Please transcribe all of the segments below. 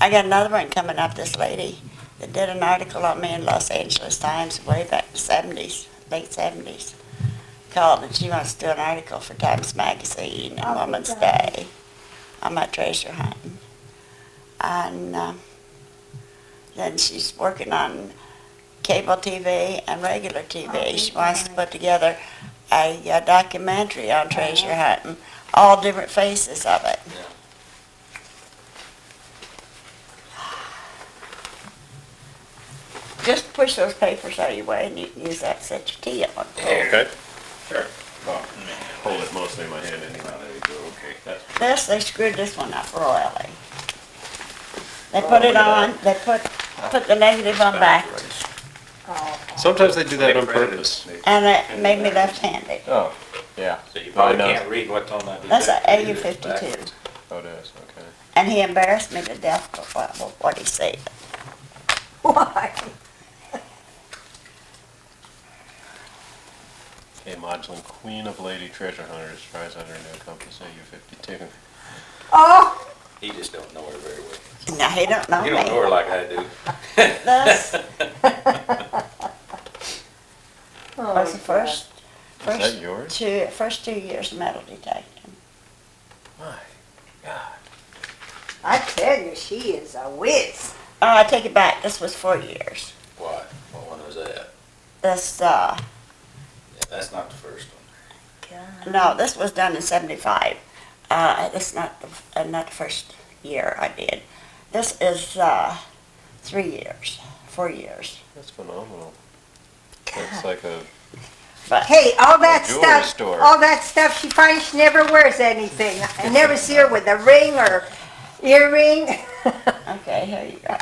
I got another one coming up, this lady that did an article on me in Los Angeles Times way back in the 70s, late 70s. Called and she wants to do an article for Times Magazine and Woman's Day on my treasure hunting. And then she's working on cable TV and regular TV. She wants to put together a documentary on treasure hunting, all different faces of it. Yeah. Just push those papers out of your way and you can use that to set your tea on. Okay. Sure. Well, hold it mostly in my hand anyhow. There you go. Okay. That's This, they screwed this one up royally. They put it on, they put the negative on backwards, Sometimes they do that on purpose. and it made me left-handed. Oh, yeah. So you probably Oh, no. can't read what's on that. That's a detector. AU-52. Oh, it is. Okay. And he embarrassed me to death for what he said. Why? Kay Modgling, Queen of Lady Treasure Hunters, tries out her new compass AU-52. Oh, He just don't know her very well. Now, he don't know You don't know me. her like I do. This oh was the Is that yours? first 2 years of metal detecting. My God. I tell you, she is a whiz. Oh, I take it back, this was 4 years. What? What one was that? This, Yeah, that's not the first one. no, this was done in 75. This is not the first year I did. This is 3 years, 4 years. That's phenomenal. That's like a... But Hey, all that jewelry stuff, store. all that stuff, she finds she never wears anything. I never see her with a ring or earring. okay, here you go.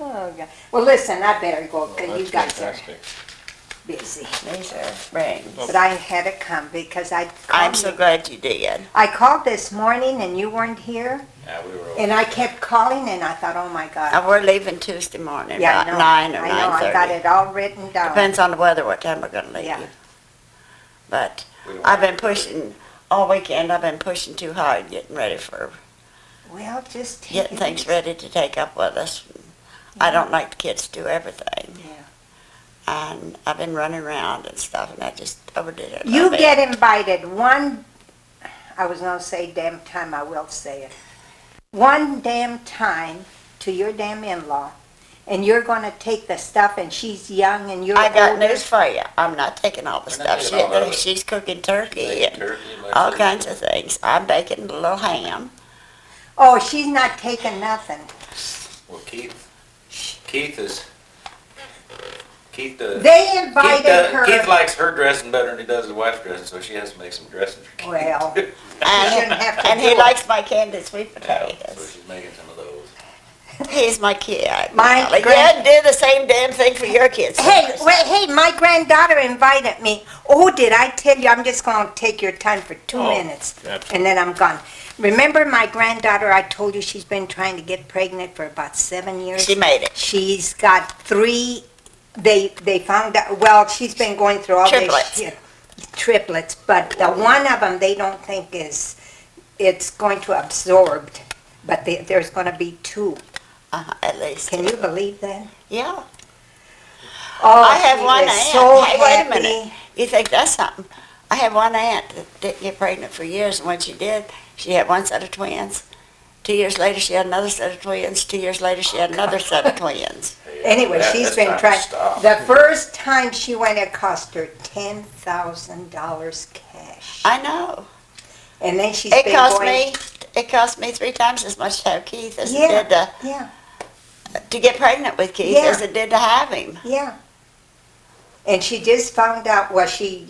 Oh, God. Well, listen, I better go Oh, because that's you guys are fantastic. busy. These are rings. But I had to come because I'm so glad you did. I called this morning and you weren't here. Yeah, we were over. And I kept calling and I thought, oh my God. We're leaving Tuesday morning, Yeah, I about know. 9 or I know, I got 9:30. it all written down. Depends on the weather what time we're gonna leave. Yeah. But We don't I've want been to- pushing, all weekend I've been pushing too hard, getting ready for, Well, just take getting it things easy. ready to take up with us. I don't like the kids to do everything. Yeah. And I've been running around and stuff, and I just overdid it. a You little bit. get invited one, I was gonna say damn time, I will say it. One damn time to your damn in-law, and you're gonna take the stuff and she's young and you're I got older. news for you. I'm not taking all the We're not stuff. taking all of it. She's cooking turkey Bacon, and turkey, all mustard. kinds of things. I'm baking a little ham. Oh, she's not taking nothing. Well, Keith is, Keith, They invited her. Keith likes her dressing better than he does his wife's dressing, so she has to make some dressing for Keith. Well, And, shouldn't have to and do he it. likes my candied sweet Yeah, so potatoes. she's making some of those. He's my kid. My Like, grand- yeah, do the same damn thing for your kids. Hey, wait, hey, my granddaughter invited me. Oh, did I tell you? I'm just gonna take your time for 2 Oh, minutes, absolutely. and then I'm gone. Remember my granddaughter? I told you she's been trying to get pregnant for about 7 years. She made it. She's got 3. They found out. Well, she's been going through all Triplets. this shit. Triplets, but the one of them they don't think it's going to absorb, but there's going to be 2. At least. Can you believe that? Yeah. Oh, I have she one is aunt. so Hey, wait a happy. minute. You think that's something? I have one aunt that didn't get pregnant for years, and when she did, she had one set of twins. 2 years later, she had another set of twins. 2 years later, she had another set of twins. Anyway, Yeah, she's that's been time to trying. stop. The first time she went, it cost her $10,000 cash, I know. and then she's It been cost going. me. It cost me 3 times as much to have Keith as Yeah. it did Yeah, to get pregnant with Keith Yeah. as it did to have him. yeah. And she just found out. Well, she's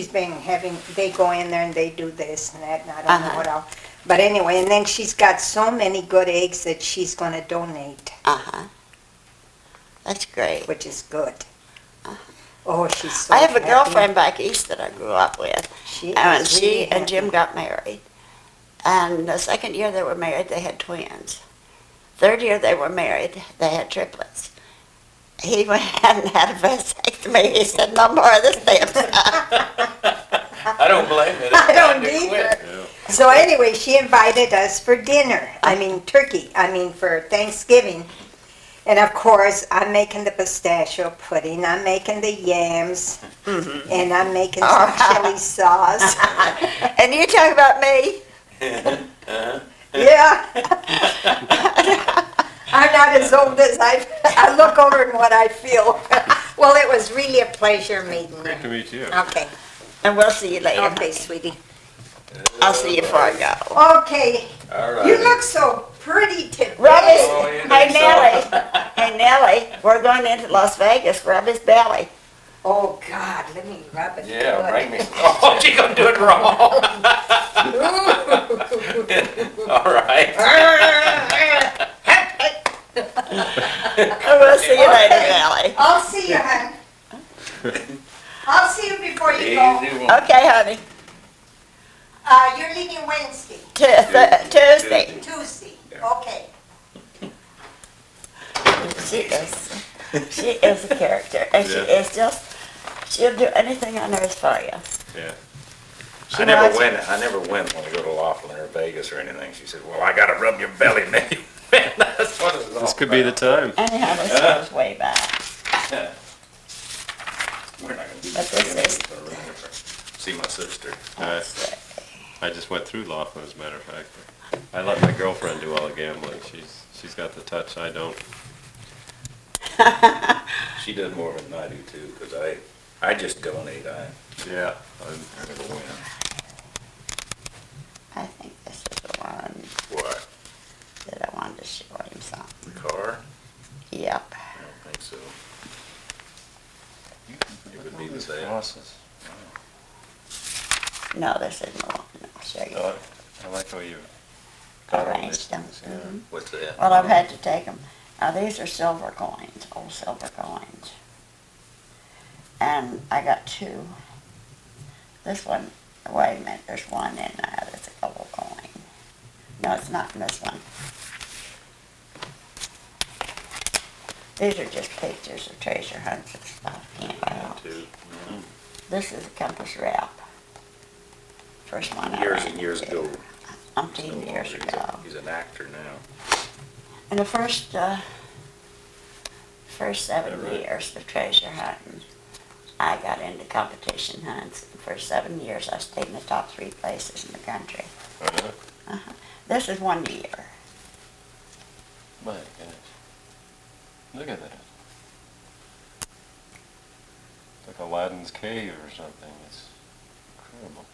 been having. They go in there and they do this and that, and I don't know Uh-huh. what else. But anyway, and then she's got so many good eggs that she's going to donate, That's great. which is good. Uh-huh. Oh, she's so I have a happy. girlfriend back east that I grew up with, She and is she really and Jim happy. got married. And the second year they were married, they had twins. Third year they were married, they had triplets. He went and had a vasectomy. He said, no more of this damn stuff. I don't blame it. I don't It's time to either. quit. Yeah. So anyway, she invited us for dinner. For Thanksgiving. And of course, I'm making the pistachio pudding. I'm making the yams. And I'm making some chili sauce. And you talk about me? Yeah. I'm not as old as I look older than what I feel. Well, it was really a pleasure meeting Great to you. meet you. Okay. And we'll see you later. Okay, sweetie. I'll see you before I go. Okay. All right. You look so pretty today. Robbie's, Oh, you hey think so? Nellie, hey Nellie, we're going into Las Vegas, rub his belly. Oh, God, let me rub it. Yeah, good. bring me. Oh, she gonna do it wrong. All right. We'll see you later, Nellie. I'll see you, hon. I'll see you before you go. Easy one. Okay, honey. You're leaving Wednesday, Tuesday. Tuesday. Okay. She is a character, and she Yeah. is just, she'll do anything on earth for you. Yeah. She I never wants- went when we go to Laughlin or Vegas or anything. She said, well, I gotta rub your belly, man. That's what it's all This could be the about. time. Anyhow, this goes way back. We're not gonna do But this this again. See my sister. I just went through Laughlin, as a matter of fact. I let my girlfriend do all the gambling. She's got the touch. I don't. She does more than I do too, because I just donate. Yeah. I never win. I think this is the one What? that I wanted to show him something. The car? Yep. I don't think so. It would be the same. Crosses. No, this isn't the one. No, I'll show you. Oh, I like how you got all these Arranged them. things. Yeah. Mhm. What's that? Well, I've had to take them. Now, these are silver coins, old silver coins. And I got two. This one, wait a minute, there's one in there that's a gold coin. No, it's not in this one. These are just pictures of treasure hunts and stuff. Two. This is a compass wrap. First one I Years ran and years into. ago. Umpteen years ago. He's an actor now. In the first 7 right? years of treasure hunting, I got into competition hunts. The first 7 years, I stayed in the top 3 places in the country. Oh, yeah? This is 1 year. My goodness. Look at that. It's like Aladdin's cave or something. It's incredible.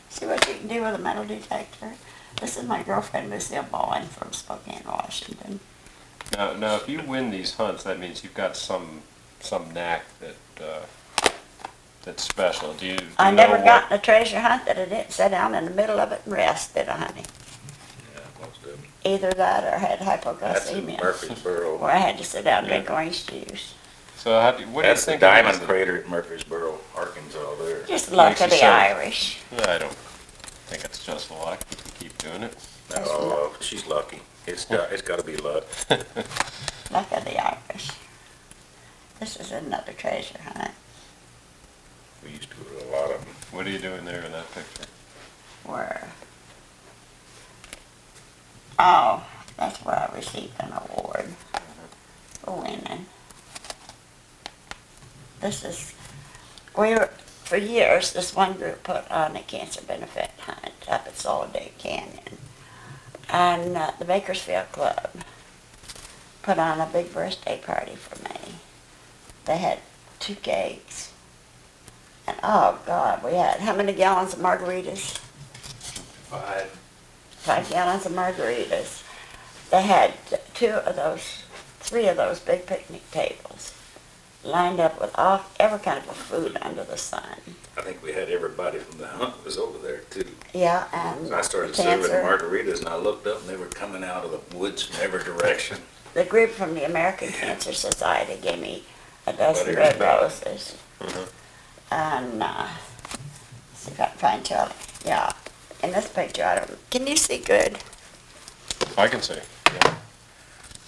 See what you can do with a metal detector? This is my girlfriend, Lucille Bowen from Spokane, Washington. Now, if you win these hunts, that means you've got some knack that's special. Do you I know never what- got in a treasure hunt that I didn't sit down in the middle of it and rest, did I, honey? Yeah, most of them. Either that or had That's in hypoglycemia, Murfreesboro. where I had to sit down and drink orange juice. So what do you That's the think? diamond it is? crater at Murfreesboro, Arkansas there. Just luck of Makes you the so- Irish. I don't think it's just luck. You can keep doing it. Oh, she's lucky. It's got to be luck. Luck of the Irish. This is another treasure hunt We used to go to a lot of them. What are you doing there in that picture? where, oh, that's where I received an award for winning. This is, for years, this one group put on a cancer benefit hunt up at Solidate Canyon. And the Bakersfield Club put on a big birthday party for me. They had 2 cakes. And oh God, we had how many gallons of margaritas? 5 gallons of margaritas. They had 3 of those big picnic tables lined up with every kind of food under the sun. I think we had everybody from the hunt was over there too. Yeah, and So I started serving margaritas and I looked up and they were coming out of the woods from every direction. the group from the American Cancer Society gave me a dozen What red is that? roses. And, see if I can find you. Yeah, in this picture, can you see good? I can see.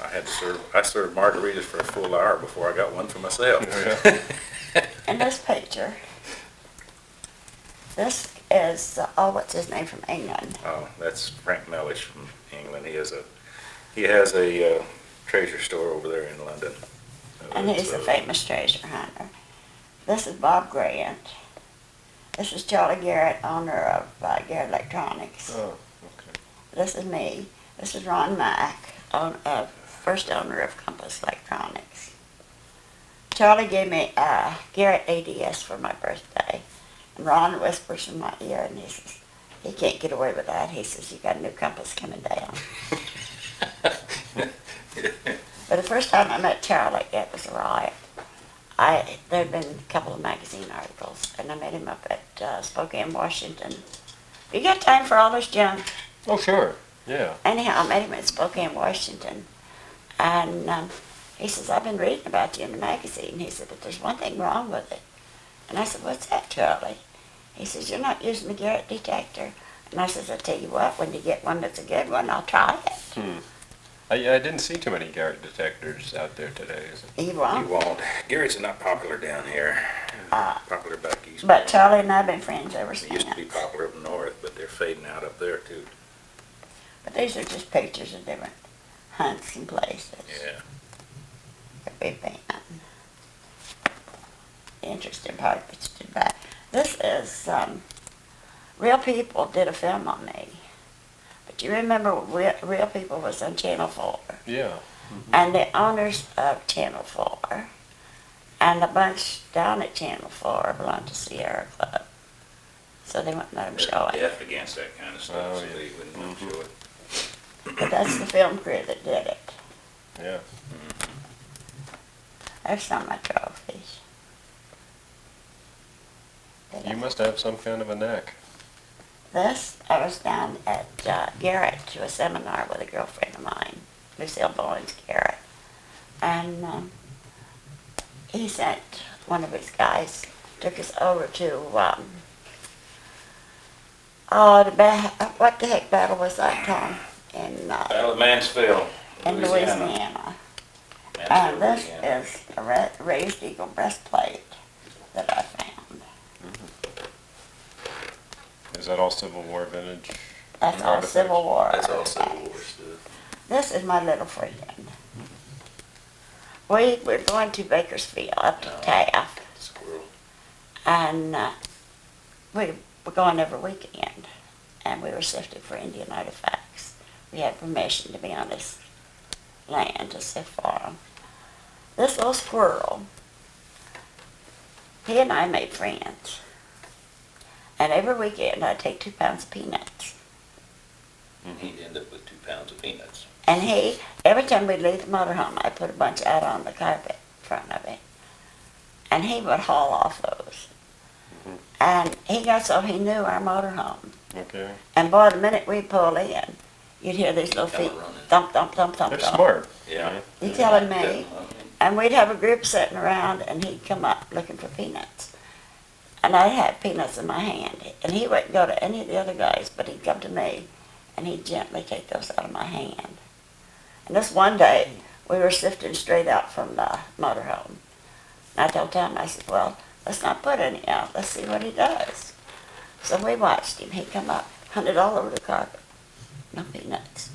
I served margaritas for a full hour before I got one for myself. Yeah. In this picture, this is, oh, what's his name from England? Oh, that's Frank Mellish from England. He has a treasure store over there in London. And he's a famous treasure hunter. This is Bob Grant. This is Charlie Garrett, owner of Garrett Electronics. Oh, okay. This is me. This is Ron Mack, first owner of Compass Electronics. Charlie gave me Garrett ADS for my birthday. And Ron whispers in my ear and he says, he can't get away with that. He says, you got a new Compass coming down. But the first time I met Charlie, it was a riot. There'd been a couple of magazine articles, and I met him up at Spokane, Washington. You got time for all this junk? Oh, sure. Yeah. Anyhow, I met him at Spokane, Washington, and he says, I've been reading about you in the magazine. He said, but there's one thing wrong with it. And I said, what's that, Charlie? He says, you're not using the Garrett detector. And I says, I'll tell you what, when you get one that's a good one, I'll try it. I didn't see too many Garrett detectors out there today, is it? He You won't. won't. Garrett's not popular down here. Popular back east. But Charlie and I have been friends ever They used to be since. popular up north, but they're fading out up there too. But these are just pictures of different hunts and places. Yeah. A big band. The interesting part of it's too bad. This is, Real People did a film on me. But you remember Real People was on Channel 4. Yeah. And the owners of Channel 4 and a bunch down at Channel 4 belonged to Sierra Club. So they wouldn't let them show They're it. deaf against that kind of stuff, Oh, so yeah. they wouldn't want to show it. But that's the film crew that did it. Yeah. There's some of my trophies. You must have some kind of a knack. This, I was down at Garrett to a seminar with a girlfriend of mine, Lucille Bowens Garrett. And he sent one of his guys, took us over to, what the heck battle was that, Tom? Battle of Mansfield, In Louisiana. And this is a raised eagle breastplate that I found. Is that all Civil War vintage? That's all artifacts? Civil War. That's all Civil War artifacts. stuff. This is my little friend. We're going to Bakersfield, up to Taft, Squirrel. and we're going every weekend. And we were sifting for Indian artifacts. We had permission to be on this land to sift for them. This little squirrel, he and I made friends. And every weekend I'd take 2 pounds of peanuts. He'd end up with 2 pounds of peanuts. And every time we'd leave the motorhome, I'd put a bunch out on the carpet in front of it. And he would haul off those. And he got so he knew our motorhome. Okay. And boy, the minute we pull in, you'd hear these little Come feet running. thump, thump, thump, thump, They're thump. smart. Yeah. You telling me? Definitely. And we'd have a group sitting around, and he'd come up looking for peanuts. And I'd have peanuts in my hand. And he wouldn't go to any of the other guys, but he'd come to me, and he'd gently take those out of my hand. And this one day, we were sifting straight out from the motorhome. And I told Tom, I said, well, let's not put any out. Let's see what he does. So we watched him. He come up, hunted all over the carpet. No peanuts.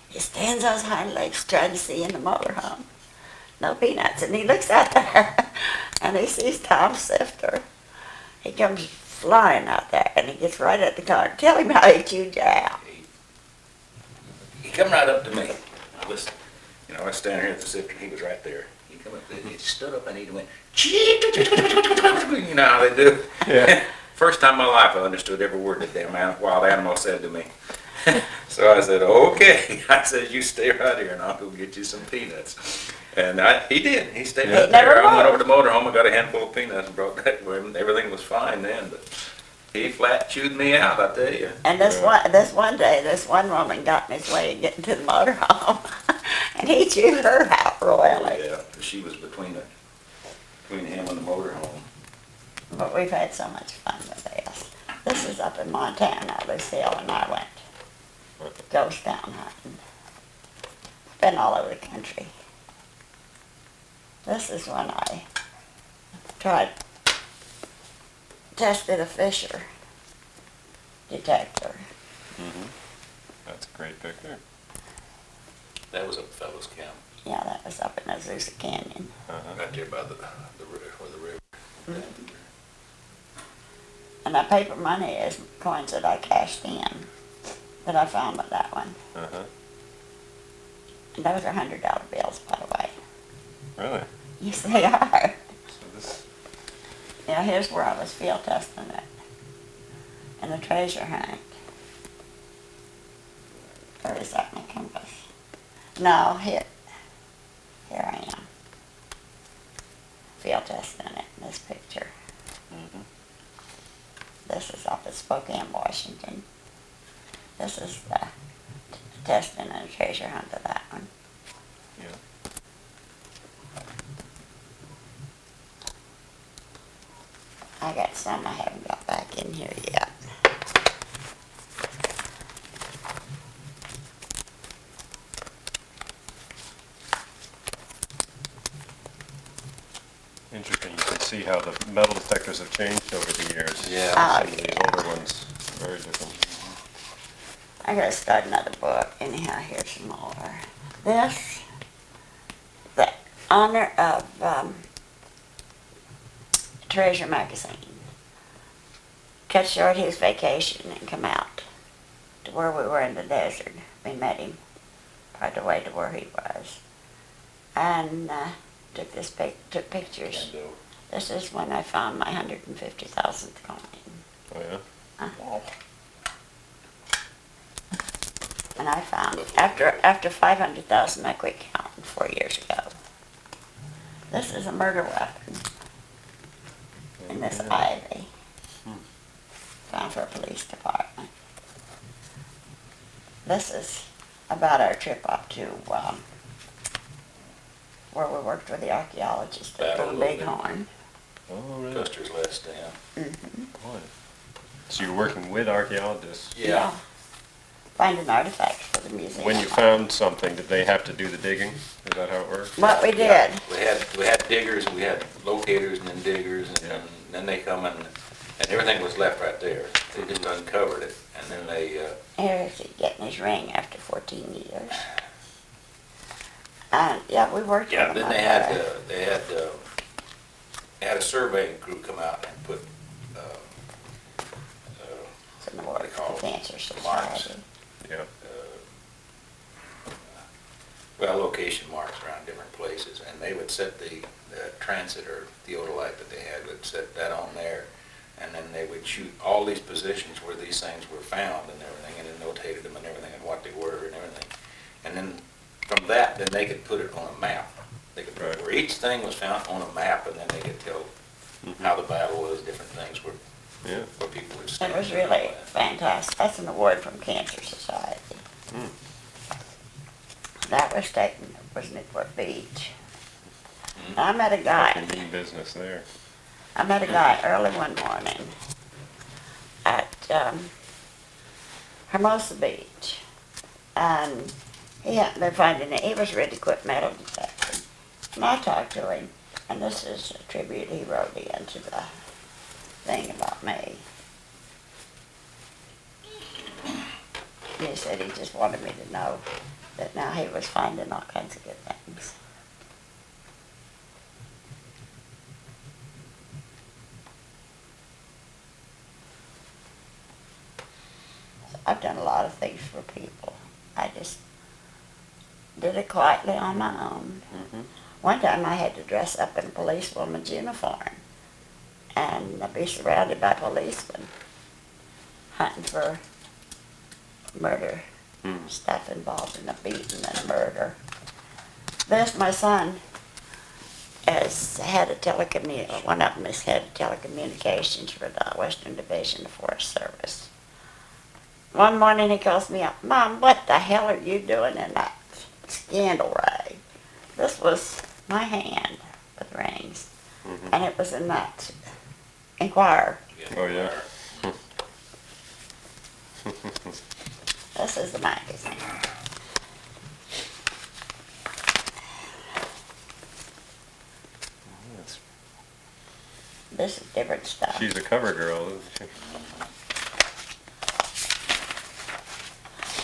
He stands on his hind legs trying to see in the motorhome. No peanuts. And he looks out there, and he sees Tom Sifter. He comes flying out there, and he gets right at the car. Tell him how he chewed you out. He come right up to me. I was standing here at the sifter. He was right there. He come up there. He stood up and he went, you know how they do. Yeah. First time in my life I understood every word that damn wild animal said to me. So I said, okay. I said, you stay right here and I'll go get you some peanuts. And he did. He stayed right never there. I went moved. over to the motorhome and got a handful of peanuts and brought that to him. Everything was fine then, but he flat chewed me out, I tell you. And this one day, this one woman got in his way of getting to the motorhome, and he chewed her out royally. Yeah, she was between him and the motorhome. But we've had so much fun with this. This is up in Montana, Lucille and I went ghost town hunting. Been all over the country. This is when I tested a fisher. detector. That's a great picture. That was up Fellows Camp, Yeah, that was up in Azusa Canyon. right there by the river, where the river. And that paper money is coins that I cashed in, that I found with that one. And those are $100 bills, by the way. Really? Yes, they are. So this, Yeah, here's where I was field testing it. In the treasure hunt. Or is that my compass? No, here I am. Field testing it in this picture. This is up at Spokane, Washington. This is the testing and treasure hunt of that one. yeah. I got some I haven't got back in here yet. Interesting. You can see how the metal detectors have changed over the years. Yeah. Some of these older ones, very different. I gotta start another book. Anyhow, here's some more. This, the honor of Treasure magazine. Cut short his vacation and come out to where we were in the desert. We met him part of the way to where he was, and took pictures. This is when I found my 150,000th coin. Oh yeah. And I found, after 500,000, I quit counting 4 years ago. This is a murder weapon in this ivy. Found for a police department. This is about our trip up to where we worked with the archaeologist at Battle the of the Bighorn. Oh really? Custer's Last Stand. Boy. So you're working with archaeologists. Yeah. Finding artifacts for the museum. When you found something, did they have to do the digging? Is that how it works? What we did. Yeah, we had diggers, we had locators and then diggers, and then they come and everything was left right there. They just uncovered it, and then they, Here is he getting his ring after 14 years. And yeah, we worked yeah, with him then up they there. had a surveying crew come out and put, It's in the World they call it? Cancer Marks. Society. Yeah. well, location marks around different places, and they would set the transit or theodolite that they had, would set that on there, and then they would shoot all these positions where these things were found and everything, and then notated them and everything, and what they were and everything. And then from that, then they could put it on a map. They could put Right. where each thing was found on a map, and then they could tell how the battle was, different things where Yeah. people would It stand. was really fantastic. That's an award from Cancer Society. That was taken, was Newport Beach. I met a guy. Mean business there. I met a guy early one morning at Hermosa Beach, and he happened to find it. He was ready to quit metal detecting, and I talked to him, and this is a tribute he wrote into the thing about me. He said he just wanted me to know that now he was finding all kinds of good things. I've done a lot of things for people. I just did it quietly on my own. One time I had to dress up in a policewoman's uniform and be surrounded by policemen hunting for murder stuff involved in a beating and a murder. This, my son, has had one of them has had telecommunications for the Western Division of Forest Service. One morning he calls me up, Mom, what the hell are you doing in that scandal ray? This was my hand with rings, and it was in that Inquirer. Oh yeah. This is the magazine. That's- This is different stuff. She's a cover girl, isn't she?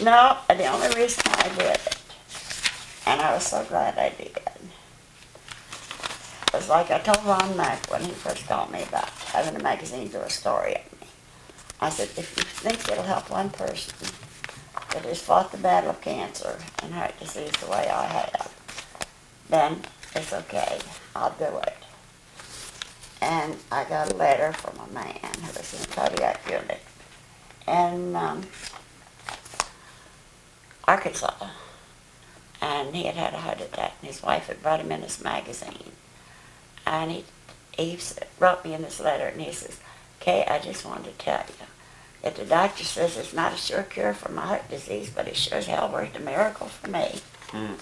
No, the only reason I did it, and I was so glad I did, was like I told Ron Mack when he first called me about having a magazine do a story on me. I said, if you think it'll help one person that has fought the battle of cancer and heart disease the way I have, then it's okay. I'll do it. And I got a letter from a man who was in the cardiac unit in Arkansas. And he had had a heart attack, and his wife had brought him in this magazine. And he wrote me in this letter, and he says, Kay, I just wanted to tell you that the doctor says it's not a sure cure for my heart disease, but it sure as hell worked a miracle for me. Hmm.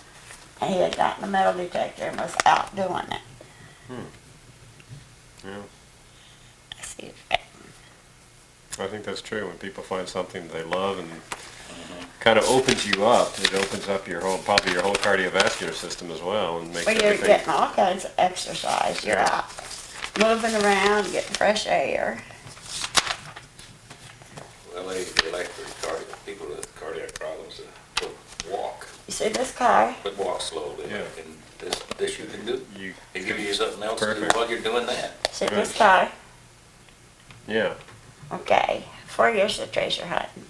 And he had gotten a metal detector and was out doing it. Yeah. I see. I think that's true. When people find something they love and kind of opens you up, it opens up probably your whole cardiovascular system as well, and makes Well, you're everything. getting all kinds of exercise. You're out moving around, getting fresh air. Well, they like for people with cardiac problems to walk, You see this car? but walk slowly. Yeah. And this you can do. You, They give you something else to Perfect. do while you're doing that. See Right. this car? yeah, Okay. 4 years of treasure hunting.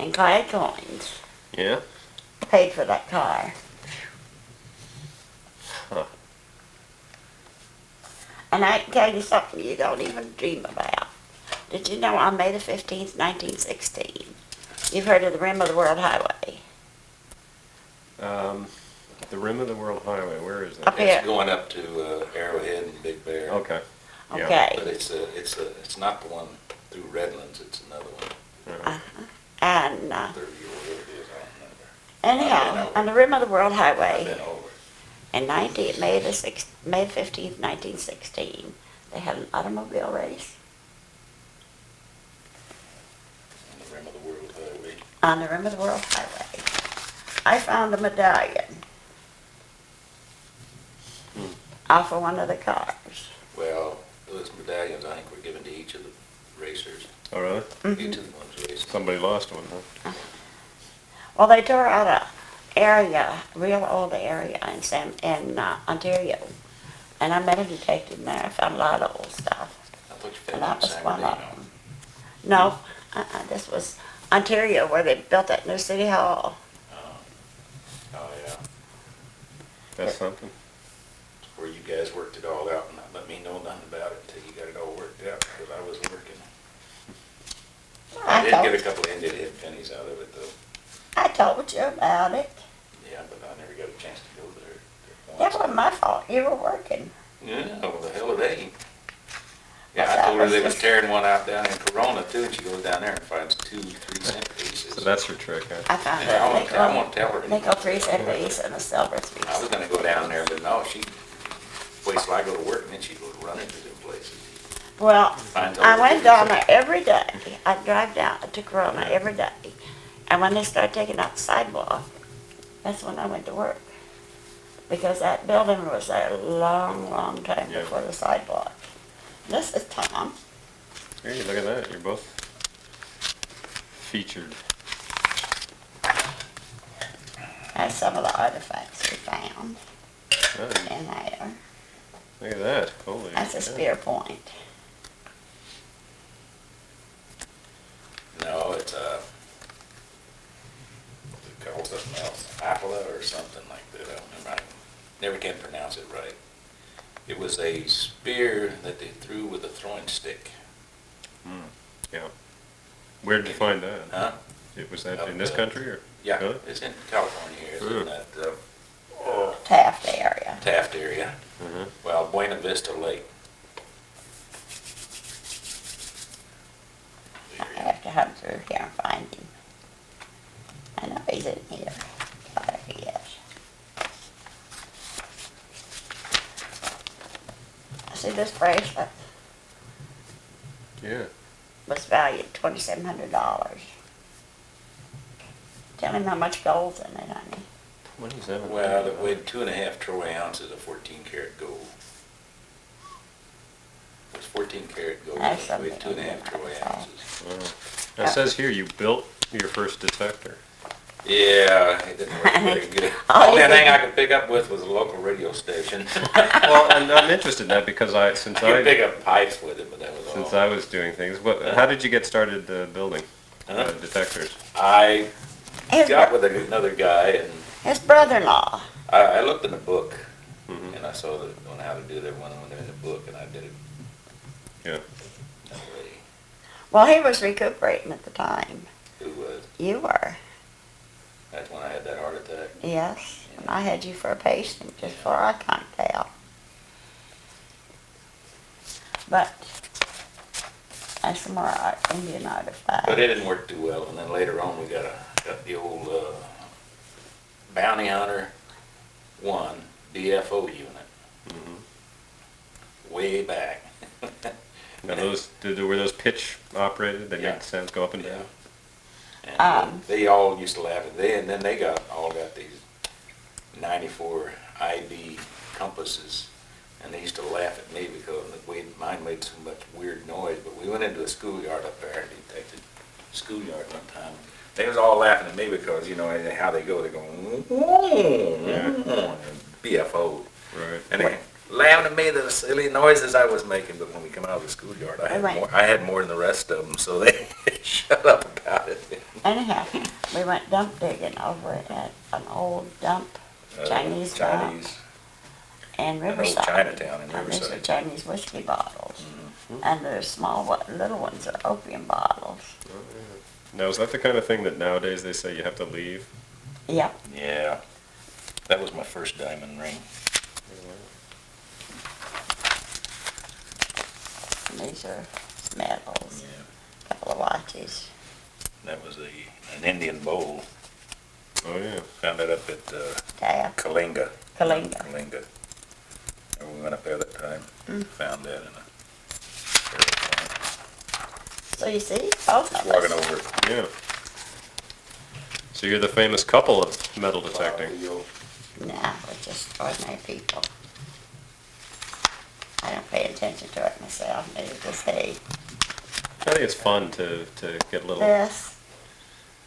And Clyde coins yeah. paid for that car. Huh. And I can tell you something you don't even dream about. Did you know on May the 15th, 1916, you've heard of the Rim of the World Highway? The rim of the World Highway. Where is that? Up here. It's going up to Arrowhead and Big Bear. Okay. Yeah. Okay. But it's not the one through Redlands, it's another one. Uh-huh. And 30 or whatever it is, I don't remember. anyhow, on the Rim of the World I've Highway, been over. in May 15th, 1916, they had an automobile race On the Rim of the World Highway. on the Rim of the World Highway. I found a medallion off of one of the cars. Well, those medallions, I think, were given to each of the racers. Oh, really? Each of the ones racing. Somebody lost one, huh? Well, they tore out a area, real old area in Ontario, and I met a detective in there. I found a lot of old stuff, I thought you and found that it in was San one of Bernardino. them. No, this was Ontario, where they built that new city hall. Oh, yeah. That's something. Where you guys worked it all out and not let me know nothing about it until you got it all worked out, because I was working. I did get a couple of Indian head pennies out of it, though. I told you about it. Yeah, but I never got a chance to go there. That wasn't my fault. You were working. Yeah, well, the hell it ain't. Well, Yeah, I that told her was they was just- tearing one out down in Corona, too, and she goes down there and finds 2 3-cent pieces. So that's her trick, huh? I found Yeah, a I won't tell her. nickel 3-cent piece and a silver I was 3-cent. gonna go down there, but no, she waits till I go to work, and then she goes running to them places. Well, Finds all I the went different down there every day. I'd drive down to Corona every day. And when they started taking out the sidewalk, that's when I went to work. Because that building was there a long, long time Yeah. before the sidewalk. This is Tom. Hey, look at that. You're both featured. That's some of the artifacts we found Oh, in there. look at that. Holy That's a cow. spear point. No, it's they call something else, Apala or something like that. I don't remember. I never can pronounce it right. It was a spear that they threw with a throwing stick. Yeah. Where did you find that? Huh? Was that Up, in this country or? Yeah, Really? it's in California here. It's in that Taft area. Taft area. Uh-huh. Well, Buena Vista Lake. I have to hunt through here and find him. I know he's in here. There he is. See this bracelet Yeah. was valued $2,700. Tell him how much gold's in it, honey. 27. Well, it weighed 2.5 troy ounces of 14 karat gold. It was 14 karat gold. That's It weighed something 2.5 troy I saw. ounces. Wow. Now, it says here you built your first detector. Yeah, it didn't work very good. Oh, Only you thing I didn't- could pick up with was a local radio station. Well, and I'm interested in that because I could pick up pipes with it, but that was all. since I was doing things, how did you get started building Huh? detectors? I His, got bro- with another guy, and his brother-in-law. I looked in the book, Mhm. and I saw that on how to do that one when they're in the book, and I did it. Yeah. That way. Well, he was recuperating at the time. Who was? You were. That's when I had that heart attack. Yes. And I had you for a patient just for eye contact. But that's some more Indian artifact. But it didn't work too well, and then later on we got the old Bounty Hunter 1 DFO unit. Way back. Now were those pitch operated? They Yeah. make sounds go up and down. And they all used to laugh at they, and then they all got these 94 IB compasses, and they used to laugh at me because mine made so much weird noise. But we went into a schoolyard up there, detected schoolyard one time. They was all laughing at me because you know how they go. They're going BFO, Right. and they laughing at me the silly noises I was making. But when we come out of the schoolyard, I had more than the rest of them, so they shut up about it. Anyhow, we went dump digging over at an old dump, Chinese dump, Chinese. in Riverside. Chinatown in And these are Riverside. Chinese whiskey bottles. Mm-hmm. And the little ones are opium bottles. Now, is that the kind of thing that nowadays they say you have to leave? Yep. Yeah, that was my first diamond ring. And these are medals, Yeah, a couple of watches. that was an Indian bowl. Oh, yeah. Found that up at Tab, Kalinga. Kalinga. Kalinga. And we went up there that time. Found that in a So you see, both of walking us. over. Yeah. So you're the famous couple of metal detecting. Nah, we're just ordinary people. I don't pay attention to it myself, neither does he. I think it's fun to get little. This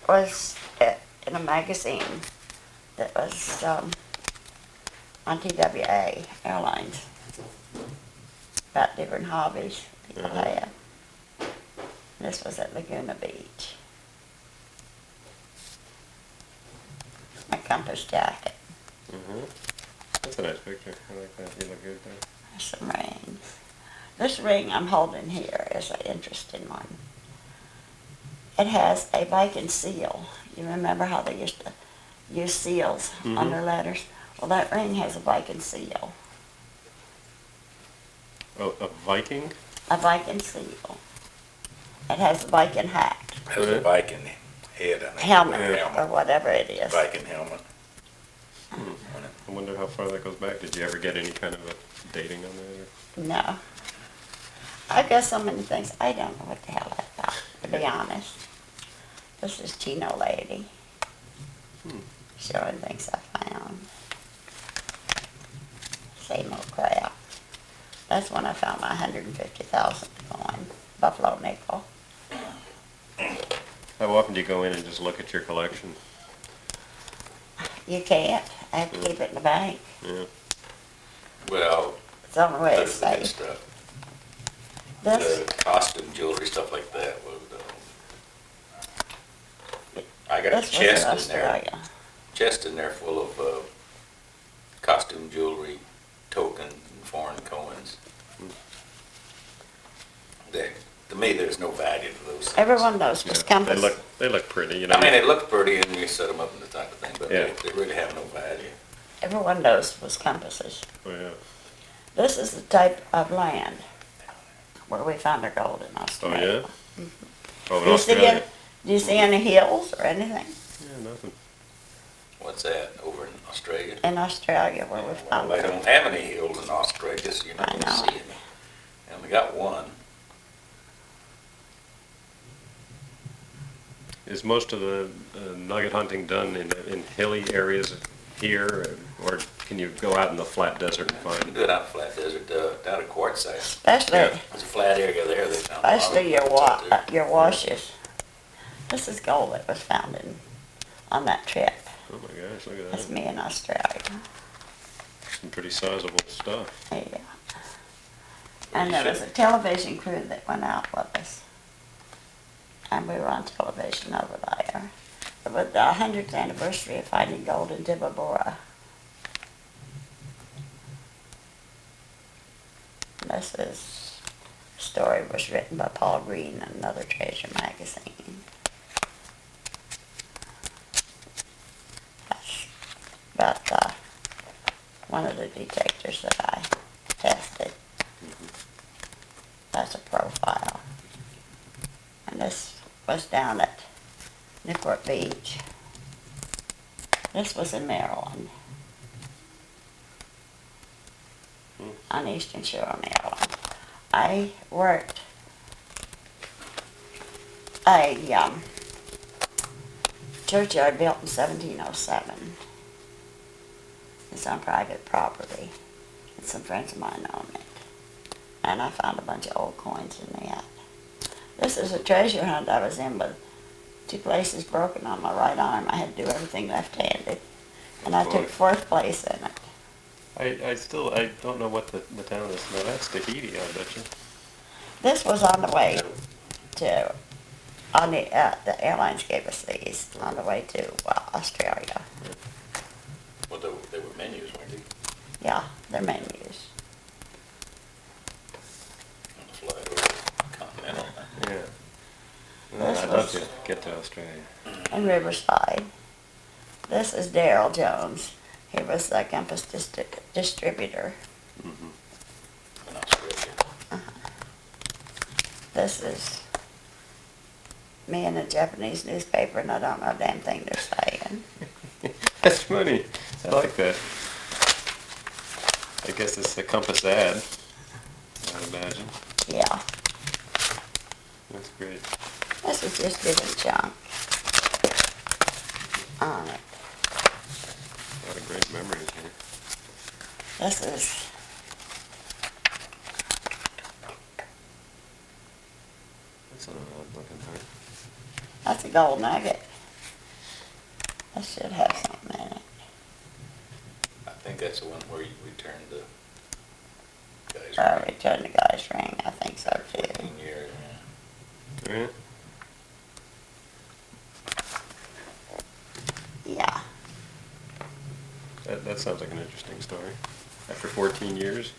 was in a magazine that was on TWA Airlines about different hobbies people have. This was at Laguna Beach. My compass jacket, Hmm. That's a nice picture. I like that. You look good there. some rings. This ring I'm holding here is an interesting one. It has a Viking seal. You remember how they used to use seals on their letters? Well, that ring has a Viking seal. Oh, a Viking? A Viking seal. It has a Viking hat, Has a Viking head on it. helmet, Helmet. or whatever it is. Viking helmet. I wonder how far that goes back. Did you ever get any kind of a dating on that? No. I've got so many things, I don't know what the hell I thought, to be honest. This is Chino Lady. Showing things I found. Same old crap. That's when I found my 150,000 coin, Buffalo nickel. How often do you go in and just look at your collection? You can't. I have to keep it in the bank. Yeah. Well, It's the only way it's that's the good safe. stuff. This, The costume jewelry, stuff like that was, I got a this was in chest in there. Australia. Chest in there full of costume jewelry, token, and foreign coins. To me, there's no value to those things. Every one of those was They compass. look pretty, you know. I mean, they look pretty and you set them up and the type of thing, but Yeah. they really have no value. Every one of those was compasses. Oh, yeah. This is the type of land where we found our gold in Oh, Australia. yeah? Oh, in Do you see Australia. it? Do you see any hills or anything Yeah, nothing. What's that, over in Australia? in Australia where we Well, found they it? don't have any hills in Australia, so you're not I gonna know. see any. And we got one. Is most of the nugget hunting done in hilly areas here, or can you go out in the flat desert and You can find? do it out in flat desert, down at Quartzsite. Especially, Yeah. There's a flat area there, they found a lot of especially quartz out there. your washes. This is gold that was found in on that trip. Oh my gosh, look at That's that. me in Australia. Some pretty sizable stuff. Yeah. Well, And you there was should- a television crew that went out with us. And we were on television over there. It was the 100th anniversary of finding gold in Dibabora. Story was written by Paul Green in another treasure magazine. That's about one of the detectors that I tested. That's a profile. And this was down at Newport Beach. This was in Maryland. On Eastern Shore, Maryland. I worked a churchyard built in 1707. It's on private property. And some friends of mine own it. And I found a bunch of old coins in that. This is a treasure hunt I was in with 2 places broken on my right arm. I had to do everything left-handed. And I took 4th place in it. I don't know what the town is. No, that's Tahiti, I bet you. This was on the way to, the airlines gave us these on the way to Australia. Well, they were menus, weren't they? Yeah, they're menus. On the flight over Continental. Yeah. This I'd love was- to get to Australia. In Riverside. This is Darrell Jones. He was the Compass distributor. Mm-hmm. In Australia. This is me in a Japanese newspaper, and I don't know a damn thing they're saying. That's funny. I like that. I guess it's the Compass ad, I'd imagine. Yeah, That's great. this is just different junk on it. A lot of great memories here. This is, That's an odd looking heart. that's a gold nugget. That should have something in it. I think that's the one where you returned the guys. I returned the guy's ring, I think so too. 14 years, yeah. Yeah. Yeah, That sounds like an interesting story. After 14 years?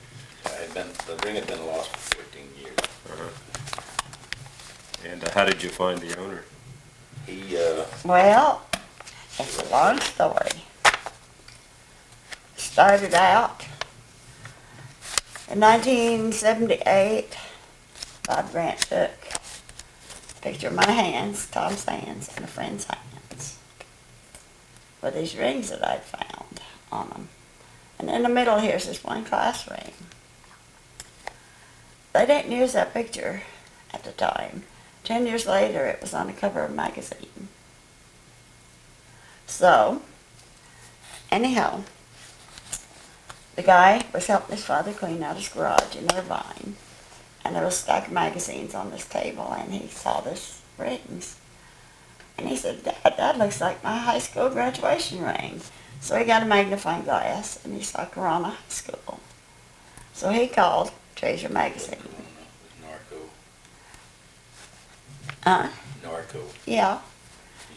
The ring had been lost for 14 years. Uh-huh. And how did you find the owner? He, well, it's a long story. Started out in 1978. Bob Grant took a picture of my hands, Tom's hands, and a friend's hands with these rings that I'd found on them. And in the middle here's this one class ring. They didn't use that picture at the time. 10 years later, it was on the cover of a magazine. So, anyhow, the guy was helping his father clean out his garage in Irvine, and there was a stack of magazines on this table, and he saw this rings. And he said, Dad, that looks like my high school graduation ring. So he got a magnifying glass, and he saw Corona High School. So he called Treasure Magazine. Narco. Narco. Yeah.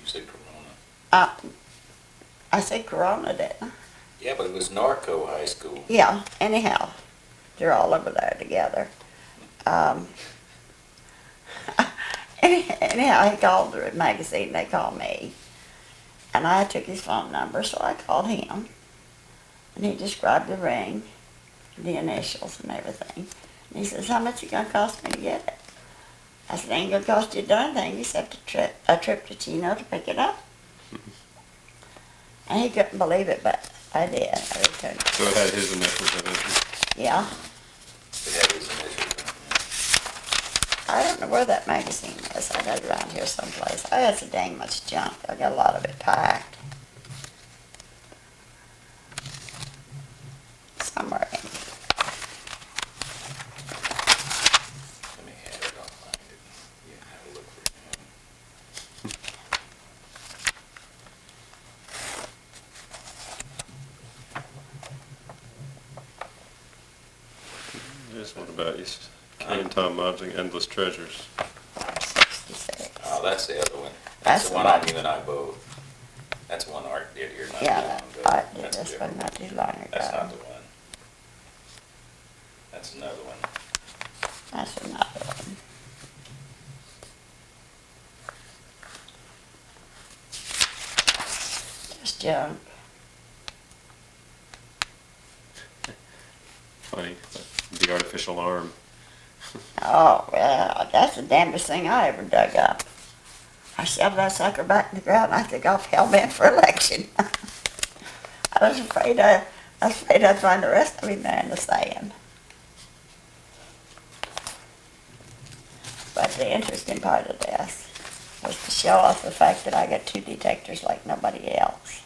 You said Corona. I said Corona, didn't I? Yeah, but it was Narco High School. Yeah, anyhow, they're all over there together. Anyhow, he called the magazine, they called me. And I took his phone number, so I called him. And he described the ring, the initials and everything. And he says, how much it gonna cost me to get it? I said, ain't gonna cost you a darn thing except a trip to Chino to pick it up. And he couldn't believe it, but I did. I returned it. So it had his initials in it. Yeah. It had his initials on it. I don't know where that magazine is. I got it around here someplace. I had so dang much junk. I got a lot of it packed. Somewhere in here. Let me have it, I'll find it. Yeah, have a look for it. about you. Kay and Tom Modgling, Endless Treasures. 66. Oh, that's the other one. That's That's the the one one. on you and I both. That's one Art did here not too Yeah, long that, ago. I did That's this different. one not too long ago. That's not the one. That's another one. That's another one. Just junk. Funny, the artificial arm. Oh, well, that's the damnedest thing I ever dug up. I shoved that sucker back in the ground. I took off hell-bent for election. I was afraid I'd find the rest of him there in the sand. But the interesting part of this was to show off the fact that I got two detectors like nobody else.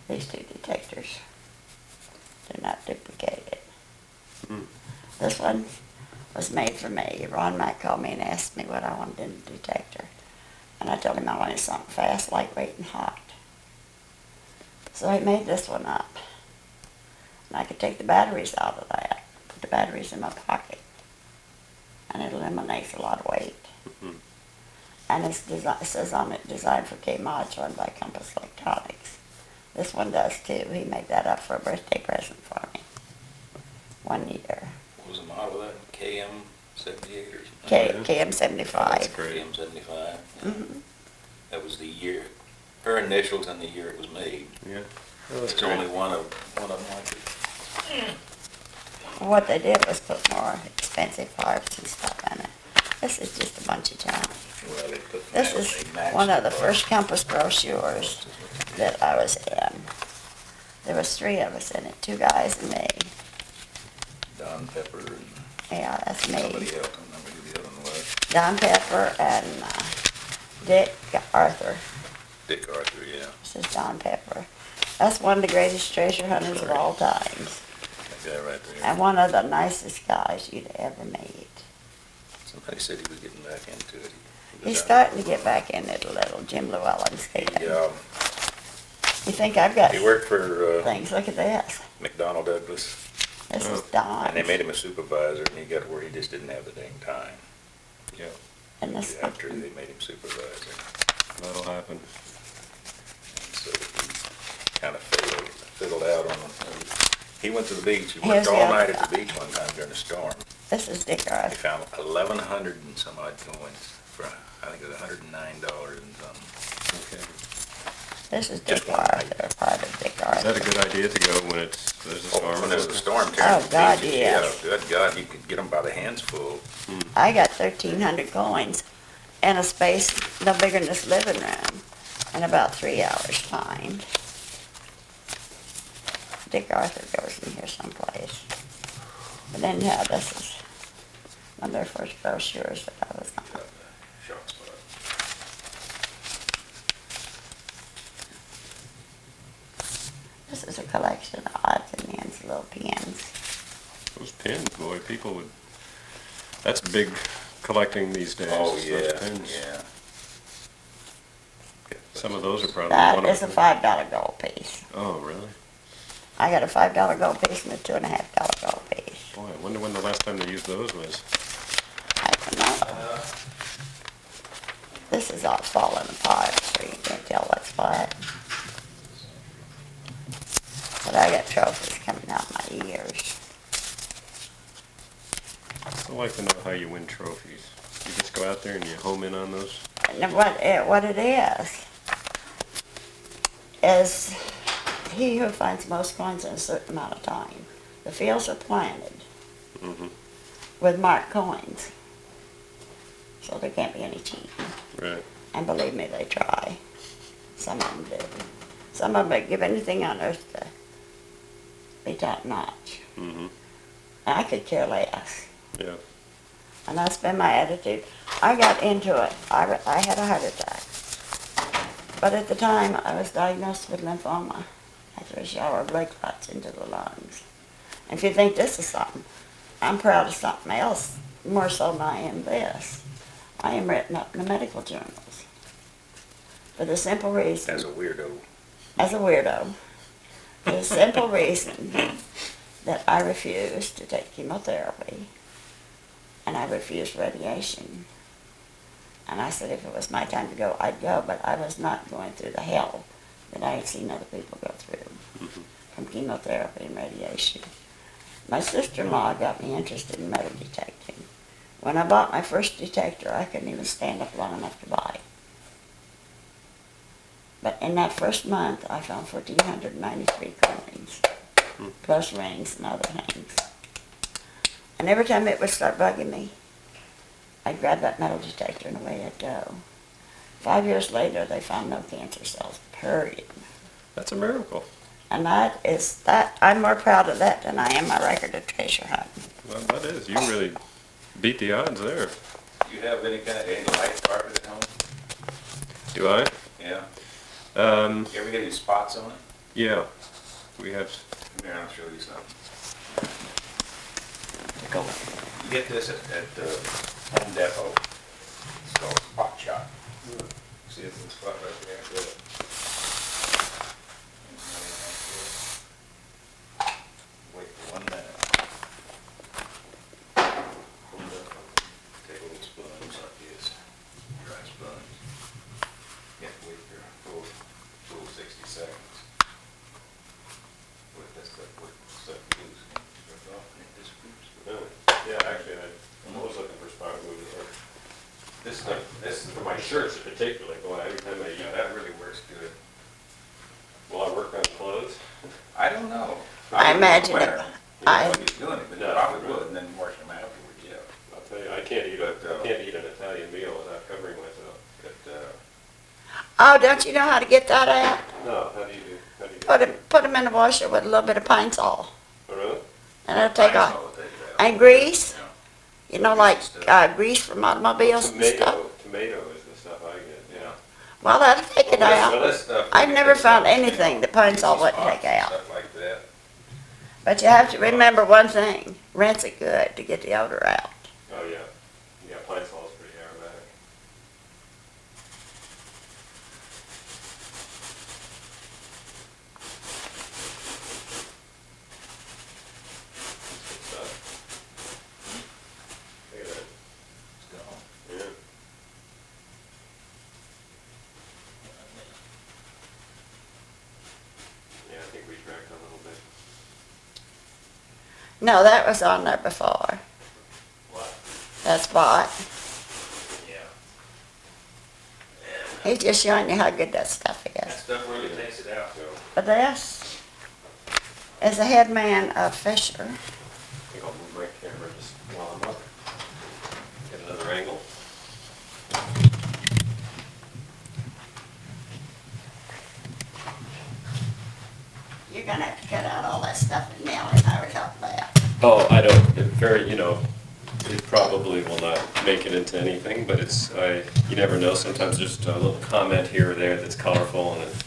These two detectors, they're not duplicated. Hmm. This one was made for me. Ron Mack called me and asked me what I wanted in a detector. And I told him I wanted something fast, lightweight, and hot. So he made this one up. And I could take the batteries out of that, put the batteries in my pocket. And it eliminates a lot of weight. Mhm. And it says on it, designed for Kay Modgling by Compass Electronics. This one does too. He made that up for a birthday present for me. 1 year. What was the model of that? KM 78 or something? Yeah. KM That's 75. great. KM 75. Mm-hmm. That was the year, her initials and the year it was made. Yeah. Oh, that's There's great. only one of them like it. What they did was put more expensive parts and stuff in it. This is just a bunch of junk. Well, they put This they is matched one of the parts. first Compass brochures that I was in. There was 3 of us in it, 2 guys and me. Don Pepper and Yeah, that's somebody me. else. I don't remember who the other one was. Don Pepper and Dick Arthur. Dick Arthur, yeah. This is Don Pepper. That's one of the greatest treasure hunters of all times. That guy right there. And one of the nicest guys you'd ever meet. Somebody said he was getting back into it. He's starting to get back in it a little, Jim Llewellyn's getting. Yeah, You think I've got he worked for things? Look at this. McDonnell Douglas, This is Oh. Don. and they made him a supervisor, and he got where he just didn't have the dang time. Yeah, And this After they made him supervisor, that'll happen. and so he kind of fiddled out on them. He went to the beach. He Here's worked the all other night at the guy. beach one time during a storm. This is Dick He Arthur. found 1,100 and some odd coins for I think it was $109 and something. Okay. This is Just Dick one Arthur, part of Dick Is that Arthur. a good idea to go when there's a storm? When there's a storm Oh, tearing the God, beaches, yes. yeah, good God, you could get them by the hands full. I got 1,300 coins in a space no bigger than this living room in about 3 hours time. Dick Arthur goes in here someplace. But anyhow, this is one of their first brochures that I was on. Got the shot spot. This is a collection of odds and ends, little pins. Those pins, boy, people would, that's big collecting these days. Oh, those yeah, pins. yeah. Some of those are probably That one is a of $5 gold piece. Oh, really? I got a $5 gold piece and a $2.50 gold piece. Boy, I wonder when the last time they used those was. I don't know. This is all falling apart, so you can't tell what's what. But I got trophies coming out my ears. I'd like to know how you win trophies. You just go out there and you home in on those? And what it is he who finds most coins in a certain amount of time. The fields are planted Mm-hmm. with marked coins, so there can't be any cheating. Right. And believe me, they try. Some of them do. Some of them would give anything on earth to be top notch. Mm-hmm. I could care less. Yeah. And that's been my attitude. I got into it. I had a heart attack. But at the time, I was diagnosed with lymphoma after a shower of blood clots into the lungs. And if you think this is something, I'm proud of something else more so than I am this. I am written up in the medical journals. For the simple reason, As a weirdo. as a weirdo, for the simple reason that I refuse to take chemotherapy and I refused radiation. And I said if it was my time to go, I'd go, but I was not going through the hell that I had seen other people go through from chemotherapy and radiation. My sister-in-law got me interested in metal detecting. When I bought my first detector, I couldn't even stand up long enough to buy it. But in that first month, I found 1,493 coins, plus rings and other things. And every time it would start bugging me, I'd grab that metal detector and away I'd go. 5 years later, they found no cancer cells, period. That's a miracle. And I'm more proud of that than I am my record of treasure hunting. Well, that is. You really beat the odds there. Do you have any light carpet at home? Do I? Yeah. Um, You ever get any spots on it? yeah. We have. Come here, I'll show you something. You get this at Home Depot. It's called Spot Shot. See this little spot right there? Yeah. Wait for 1 minute. Home Depot. Take a little sponge like this. Dry sponge. Yeah, wait for full 60 seconds. Wait, that's stuff loose. Rip off and it disappears. Really? Yeah, actually, I'm always looking for spot movers. This stuff, this is For my shirts particularly, boy, every time I yeah, that really works good. will I work on clothes? I don't know. I imagine it. I don't know if you're doing it, but you No. probably would, and then wash them afterwards, yeah. I'll tell you, I can't eat an Italian meal without covering myself. But, Oh, don't you know how to get that out? No, how do you do? Put them in the washer with a little bit of Pine Sol. Oh, really? And it'll take Pine off. Sol will take it out. And grease. Yeah. You know, like grease from automobiles and stuff. Tomato is the stuff I get, yeah. Well, that'll take it Well, out. Well, this stuff. I've never found anything that Pine Sol wouldn't take out. Stuff like that. But you have to remember one thing. Rinse it good to get the odor out. Oh, yeah. Yeah, Pine Sol is pretty aromatic. Good stuff. Look at that. It's gone. Yeah. Yeah, I think we tracked a little bit. No, that was on there before. What? That spot. Yeah. He's just showing you how good that stuff That is. stuff really takes it out, though. But this is the head man of Fisher. I think I'll move my camera just while I'm up. Get another angle. You're gonna have to cut out all that stuff that Nell and I were talking about. Oh, I don't, it very, it probably will not make it into anything, but you never know, sometimes just a little comment here or there that's colorful and it's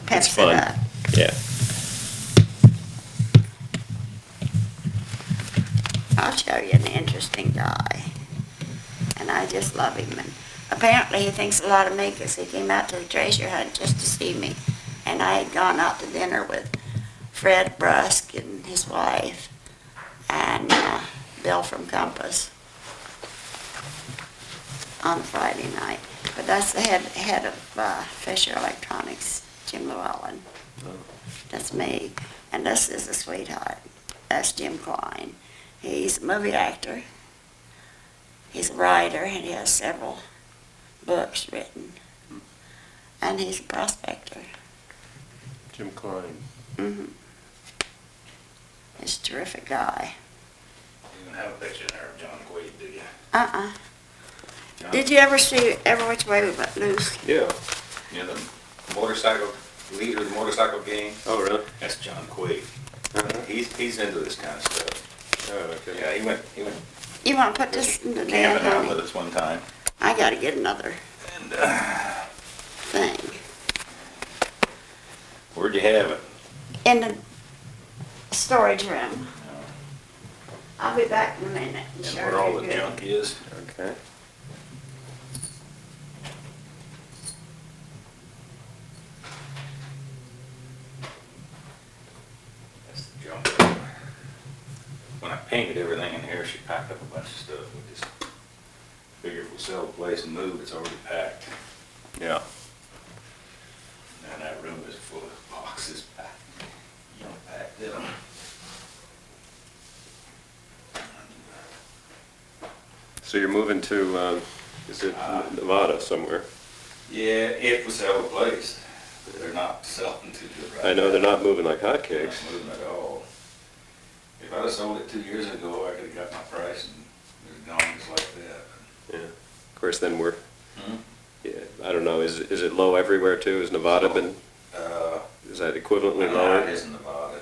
Peps it fun. up. Yeah. I'll show you an interesting guy. And I just love him. And apparently he thinks a lot of me because he came out to the treasure hunt just to see me. And I had gone out to dinner with Fred Brusk and his wife and Bill from Compass on Friday night. But that's the head of Fisher Electronics, Jim Llewellyn. That's me. And this is a sweetheart. That's Jim Klein. He's a movie actor. He's a writer, and he has several books written. And he's a prospector. Jim Klein. Mm-hmm. He's a terrific guy. You don't have a picture there of John Quaid, do you? Uh-uh. John? Did you ever see Every Which Way We But Loose? Yeah. Yeah, the motorcycle, leader of the motorcycle gang. Oh, really? That's John Quaid. He's into this kind of stuff. Oh, okay. Yeah, he went You want to put this in the camping out damn with us one time. I got to get another And thing. where'd you have it? In the storage room. I'll be back in a minute. And Sure where all you're the good. junk is? Okay. painted everything in here. She packed up a bunch of stuff. We just figure if we sell the place and move, it's already packed. Yeah. And that room is full of boxes packed, packed up. So you're moving to, is it Nevada somewhere? Yeah, if we sell the place. They're not selling too good right now. I know they're not moving like They're hotcakes. not moving at all. If I'd have sold it 2 years ago, I could have got my price and it was gone just like that. Yeah. Of course, then we're, Hmm? yeah, I don't know, is it low everywhere too? Has Nevada been, is that equivalently No, lower? it isn't Nevada.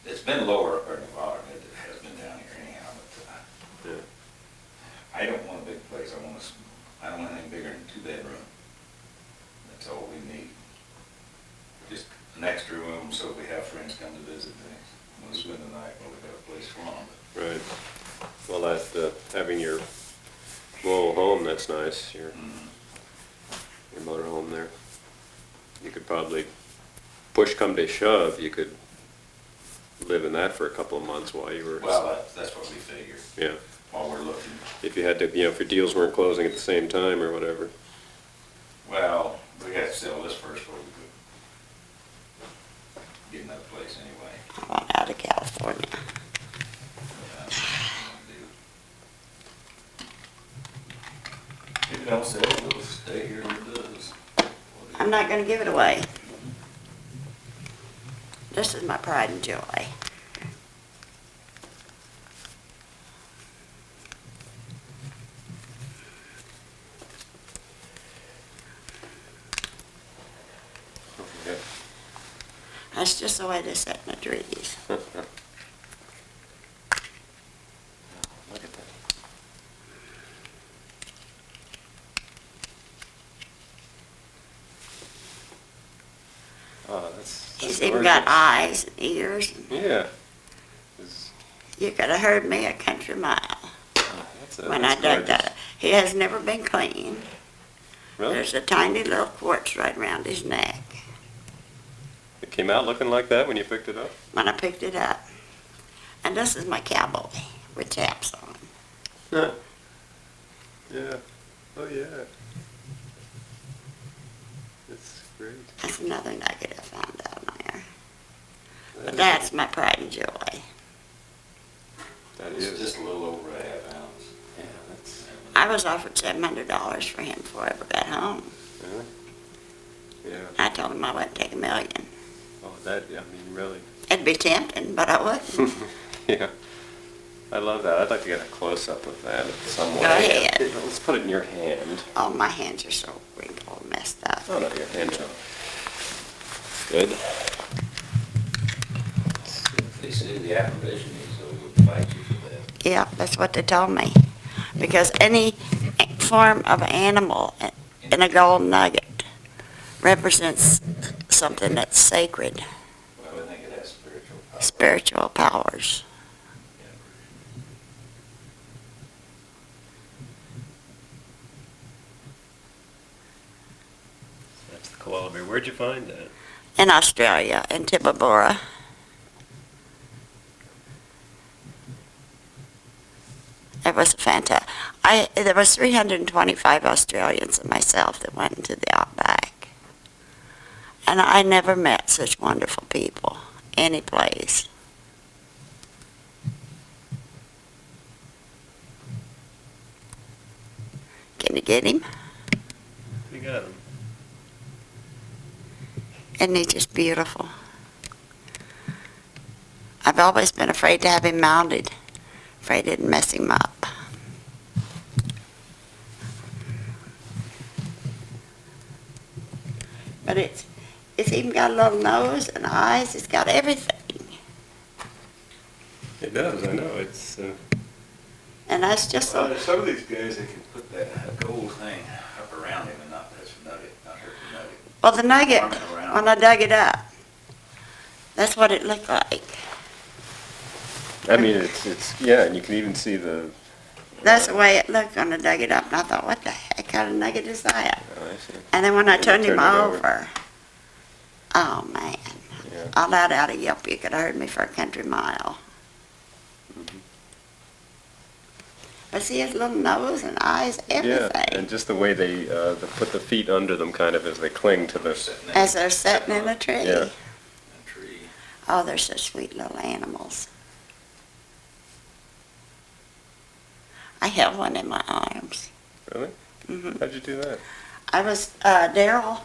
It's been lower up in Nevada than it has been down here anyhow, but, Yeah. I don't want a big place. I don't want anything bigger than 2-bedroom. That's all we need. Just an extra room so if we have friends come to visit, they want to spend the night, well, we got a place for them. Right. Well, that, having your mobile home, that's nice, your motor home there. You could probably, push come to shove, you could live in that for a couple of months while you were. Well, that's what we figure Yeah. while we're looking. If you had to, if your deals weren't closing at the same time or whatever. Well, we got to sell this first before we could get another place anyway. I want out of California. If it don't sell, we'll stay here where it does. I'm not gonna give it away. This is my pride and joy. Yeah. That's just the way they set in the trees. Look at that. Oh, that's He's even got gorgeous. eyes and ears. Yeah. It's- You could have heard me a country mile when I that's dug gorgeous. that up. He has never been cleaned. Really? There's a tiny little quartz right around his neck It came out looking like that when you picked it up? when I picked it up. And this is my cowboy with chaps on. Yeah. Yeah. Oh, yeah. It's great. That's another nugget I found down there. That But is- that's my pride and joy. That It's is. just a little over a half ounce. Yeah, that's. I was offered $700 for him before I ever got home. Yeah. I told him I wouldn't take $1 million. Oh, that, I mean, really. It'd be tempting, but I wouldn't. Yeah. I love that. I'd like to get a close-up of that some way. Go ahead. Let's put it in your hand. Oh, my hands are so wrinkled and messed up. Oh, no, your hand. Good. If they say the apparition is, so we would fight you for that. Yeah, that's what they told me. Because any form of animal in a gold nugget represents something that's sacred, Well, I think it has spiritual power. spiritual powers. That's the koala bear. Where'd you find that? In Australia, in Tibabora. It was fantastic. There was 325 Australians and myself that went into the outback. And I never met such wonderful people, any place. Can you get him? You got him. Isn't he just beautiful? I've always been afraid to have him mounted, afraid it'd mess him up. But it's even got a little nose and eyes, it's got everything. It does, I know. It's, And that's just Well, so, there's some of these guys that can put that gold thing up around him and not touch the nugget, not hurt the nugget. well, the nugget, Arm it around. when I dug it up, that's what it looked like. I mean, it's, yeah, and you can even see the. That's the way it looked when I dug it up, and I thought, what the heck kind of nugget is that? Oh, I see. And then when I And you turned him turned it over. over, oh man, Yeah. I let out a yelp. You could have heard me for a country mile. But see his little nose and eyes, everything. Yeah, and just the way they put the feet under them kind of as they cling to the, As they're sitting in a tree. Yeah. A tree. Oh, they're such sweet little animals. I held one in my arms. really? Hmm How'd you do that? I was, Daryl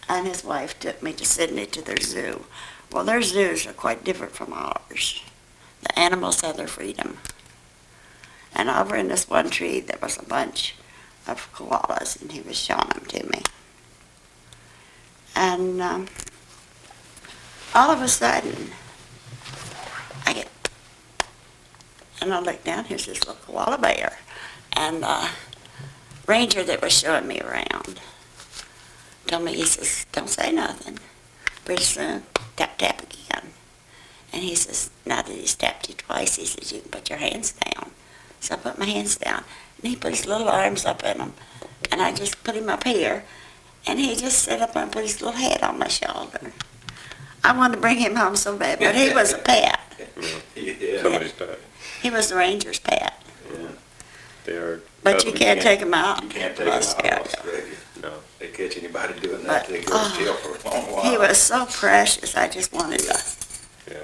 and his wife took me to Sydney to their zoo. Well, their zoos are quite different from ours. The animals have their freedom. And over in this one tree, there was a bunch of koalas, and he was showing them to me. And all of a sudden, and I looked down, here's this little koala bear. And ranger that was showing me around told me, he says, don't say nothing. Pretty soon, tap, tap again. And he says, now that he's tapped you twice, he says, you can put your hands down. So I put my hands down, and he put his little arms up in them. And I just put him up here, and he just sat up and put his little head on my shoulder. I wanted to bring him home so bad, but he was a pet. Yeah. Somebody's pet. He was the ranger's pet. Yeah. They are. But you can't take him out. You can't take of them out Australia. of Australia. No. They catch anybody doing But, that, they go to jail for a long while. He was so precious, I just wanted to. Yeah.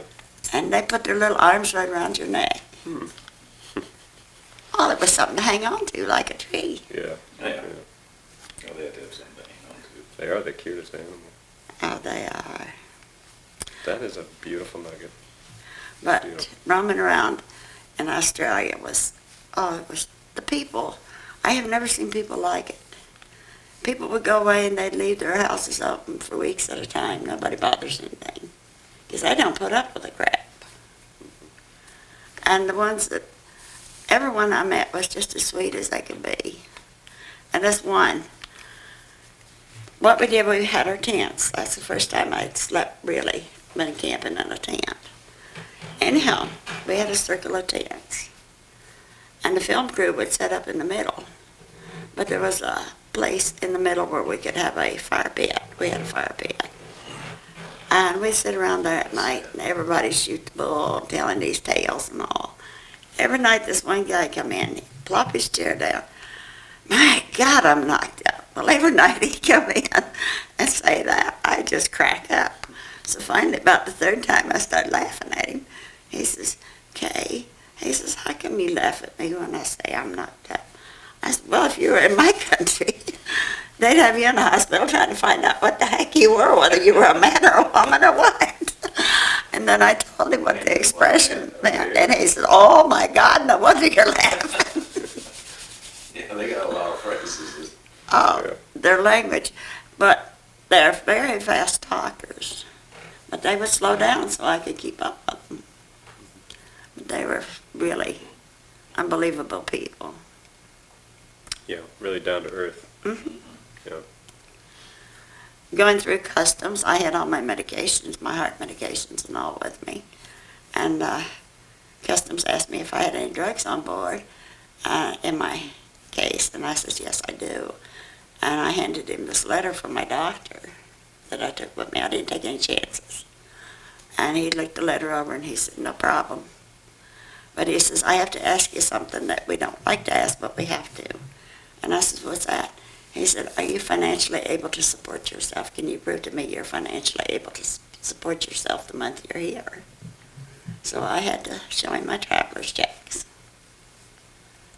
And they put their little arms right around your neck. Hmm. Oh, it was something to hang on to, like a tree. Yeah. Yeah. Oh, they have to have something to hang on to. They are the cutest animal. Oh, they are. That is a beautiful nugget. But Beautiful. roaming around in Australia was, oh, it was the people. I have never seen people like it. People would go away and they'd leave their houses open for weeks at a time. Nobody bothers anything. Because they don't put up with the crap. And the ones that, everyone I met was just as sweet as they could be. And this one, what we did, we had our tents. That's the first time I'd slept really, been camping in a tent. Anyhow, we had a circle of tents. And the film crew would set up in the middle. But there was a place in the middle where we could have a fire pit. We had a fire pit. And we'd sit around there at night, and everybody shoot the bull, telling these tales and all. Every night this one guy come in, he'd plop his chair down. My God, I'm knocked out. Well, every night he'd come in and say that. I just crack up. So finally, about the third time, I started laughing at him. He says, Kay, he says, how come you laugh at me when I say I'm knocked up? I said, well, if you were in my country, they'd have you in the hospital trying to find out what the heck you were, whether you were a man or a woman or what. And then I told him what the expression meant, and he said, oh my God, no wonder you're laughing. Yeah, they got a lot of phrases. Oh, their language, but they're very fast talkers. But they would slow down so I could keep up with them. But they were really unbelievable people. Yeah, really down to earth. Hmm Yeah. Going through customs, I had all my medications, my heart medications and all with me. And customs asked me if I had any drugs on board in my case, and I said, yes, I do. And I handed him this letter from my doctor that I took with me. I didn't take any chances. And he looked the letter over and he said, no problem. But he says, I have to ask you something that we don't like to ask, but we have to. And I said, what's that? He said, are you financially able to support yourself? Can you prove to me you're financially able to support yourself the month you're here? So I had to show him my traveler's checks.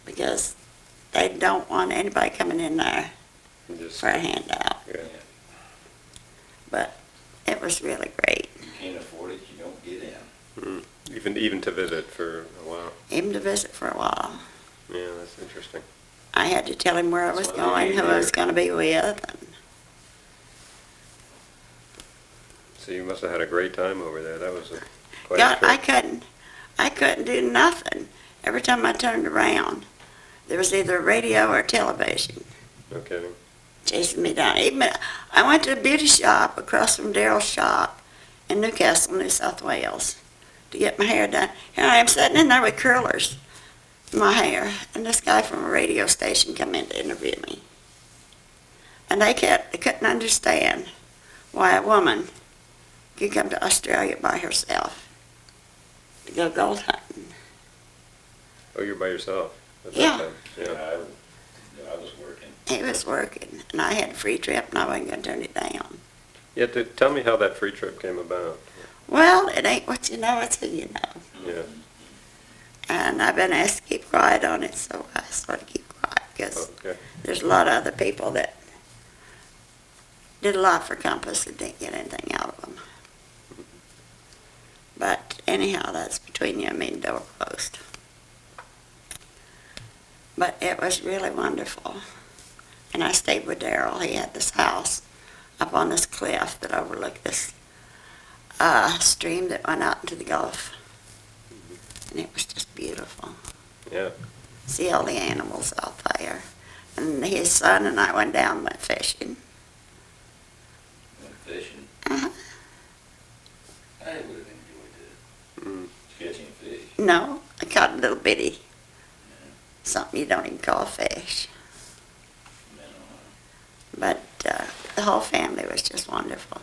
Because they don't want anybody coming in there Just, for a handout. yeah. But it was really great. You can't afford it, you don't get in. Mm. Even to visit for a while. Even to visit for a while. Yeah, that's interesting. I had to tell him where I was That's why they going, who I was going to be with. And So you must have had a great time over there. That was quite God, a I trip. couldn't do nothing. Every time I turned around, there was either radio or television No kidding. chasing me down. Even I went to a beauty shop across from Daryl's shop in Newcastle, New South Wales, to get my hair done. Here I am sitting in there with curlers in my hair, and this guy from a radio station come in to interview me. And they couldn't understand why a woman could come to Australia by herself to go gold hunting. Oh, you're by yourself. at Yeah. that time? I was working. He was working, and I had a free trip, and I wasn't gonna turn it down. Yeah, tell me how that free trip came about. Well, it ain't what you know, it's who you know. Yeah, And I've been asked to keep quiet on it, so I sort of keep quiet, because okay. there's a lot of other people that did a lot for Compass and didn't get anything out of them. But anyhow, that's between you and me, and door closed. But it was really wonderful. And I stayed with Darrell. He had this house up on this cliff that overlooked this stream that went out into the Gulf. And it was just beautiful. Yeah, See all the animals out there. And his son and I went down and went fishing. Went fishing. Uh-huh. I would have enjoyed that. mm, Catching fish. No, I caught a little bitty, something you don't even call a fish. But the whole family was just wonderful.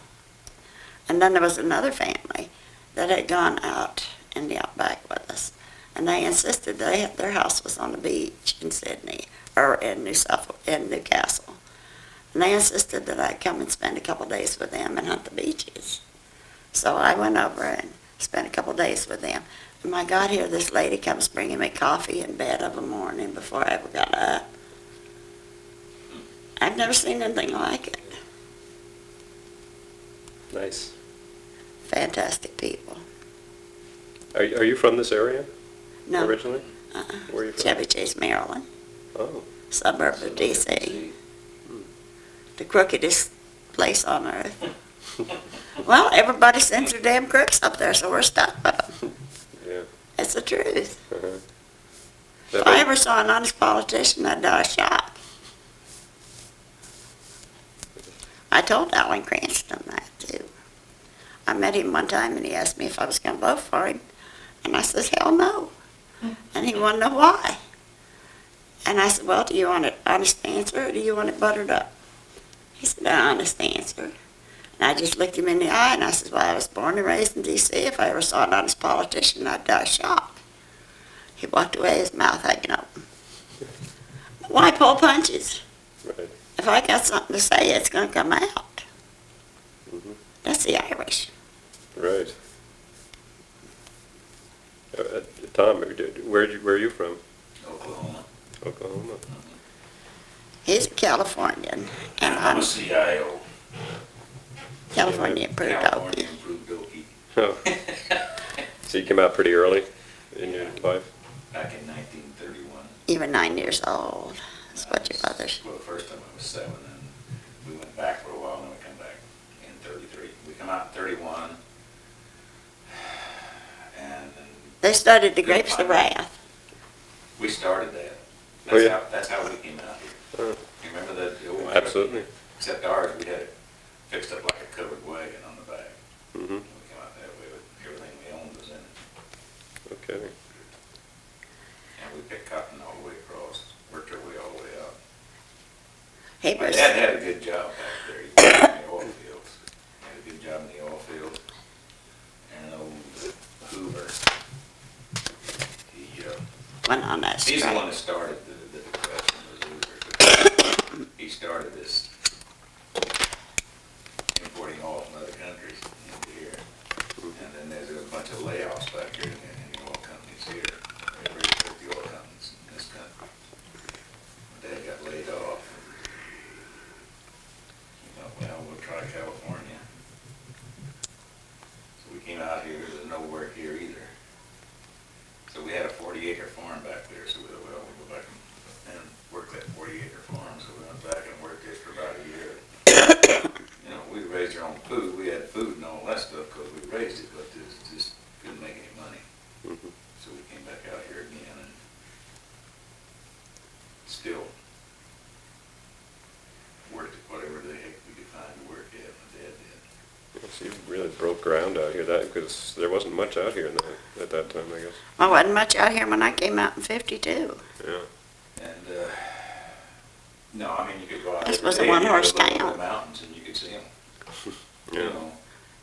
And then there was another family that had gone out in the outback with us. And they insisted their house was on the beach in Sydney, or in Newcastle. And they insisted that I come and spend a couple of days with them and hunt the beaches. So I went over and spent a couple of days with them. And my God, here this lady comes bringing me coffee in bed of a morning before I ever got up. I've never seen anything like it. nice. Fantastic people. Are you from this area No, originally? uh-uh. Where are you from? Chevy Chase, Maryland, Oh, suburb of D.C. The crookedest place on earth. Well, everybody sends their damn crooks up there, so we're stuck with them. yeah. It's the truth. Uh-huh. If I ever saw an honest politician, I'd die of shock. I told Alan Cranston that, too. I met him one time, and he asked me if I was going to vote for him. And I says, hell no. And he wanted to know why. And I said, well, do you want an honest answer, or do you want it buttered up? He said, an honest answer. And I just looked him in the eye, and I said, well, I was born and raised in D.C. If I ever saw an honest politician, I'd die of shock. He walked away, his mouth hanging open. Why pull punches? Right. If I got something to say, it's going to come out. Mhm. That's the Irish. Right. Tom, where are you from? Oklahoma. Oklahoma. He's a Californian, and I'm I'm a CIO. California approved California Okie. improved Okie. Oh, so you came out pretty early in your life? Back in 1931. You were 9 years old. That's what your mother's. Well, the first time I was 7, and we went back for a while, and then we come back in 33. We come out in 31, and then They started the Grapes of Wrath. we started that. Oh, yeah. That's how we came out here. Oh, You remember the old truck? absolutely. Except ours, we had it fixed up like a covered wagon on the back. Mm-hmm. We came out that way, but everything we owned was in it. Okay. And we picked cotton all the way across, worked our way all the way out. He My was, dad had a good job back there. He worked in the oil fields. Had a good job in the oil field. And an old Hoover. went on that He's the one strike. that started the depression, was Hoover. He started this importing oil from other countries into here. And then there's a bunch of layoffs back here in the oil companies here. They really took the oil companies in this country. My dad got laid off. He thought, well, we'll try California. So we came out here, there's no work here either. So we had a 40-acre farm back there, so we thought, well, we'll go back and work that 40-acre farm. So we went back and worked it for about a year. You know, we raised our own food. We had food and all that stuff because we raised it, but just couldn't make any money. Mhm. So we came back out here again and still worked at whatever the heck we could find to work at. My dad did. So you really broke ground out here, because there wasn't much out here at that time, I guess. Well, wasn't much out here when I came out in 52. Yeah. And, no, I mean, you could go out This every was a day and you one-horse could look over town. the mountains and you could see them. Yeah. You know,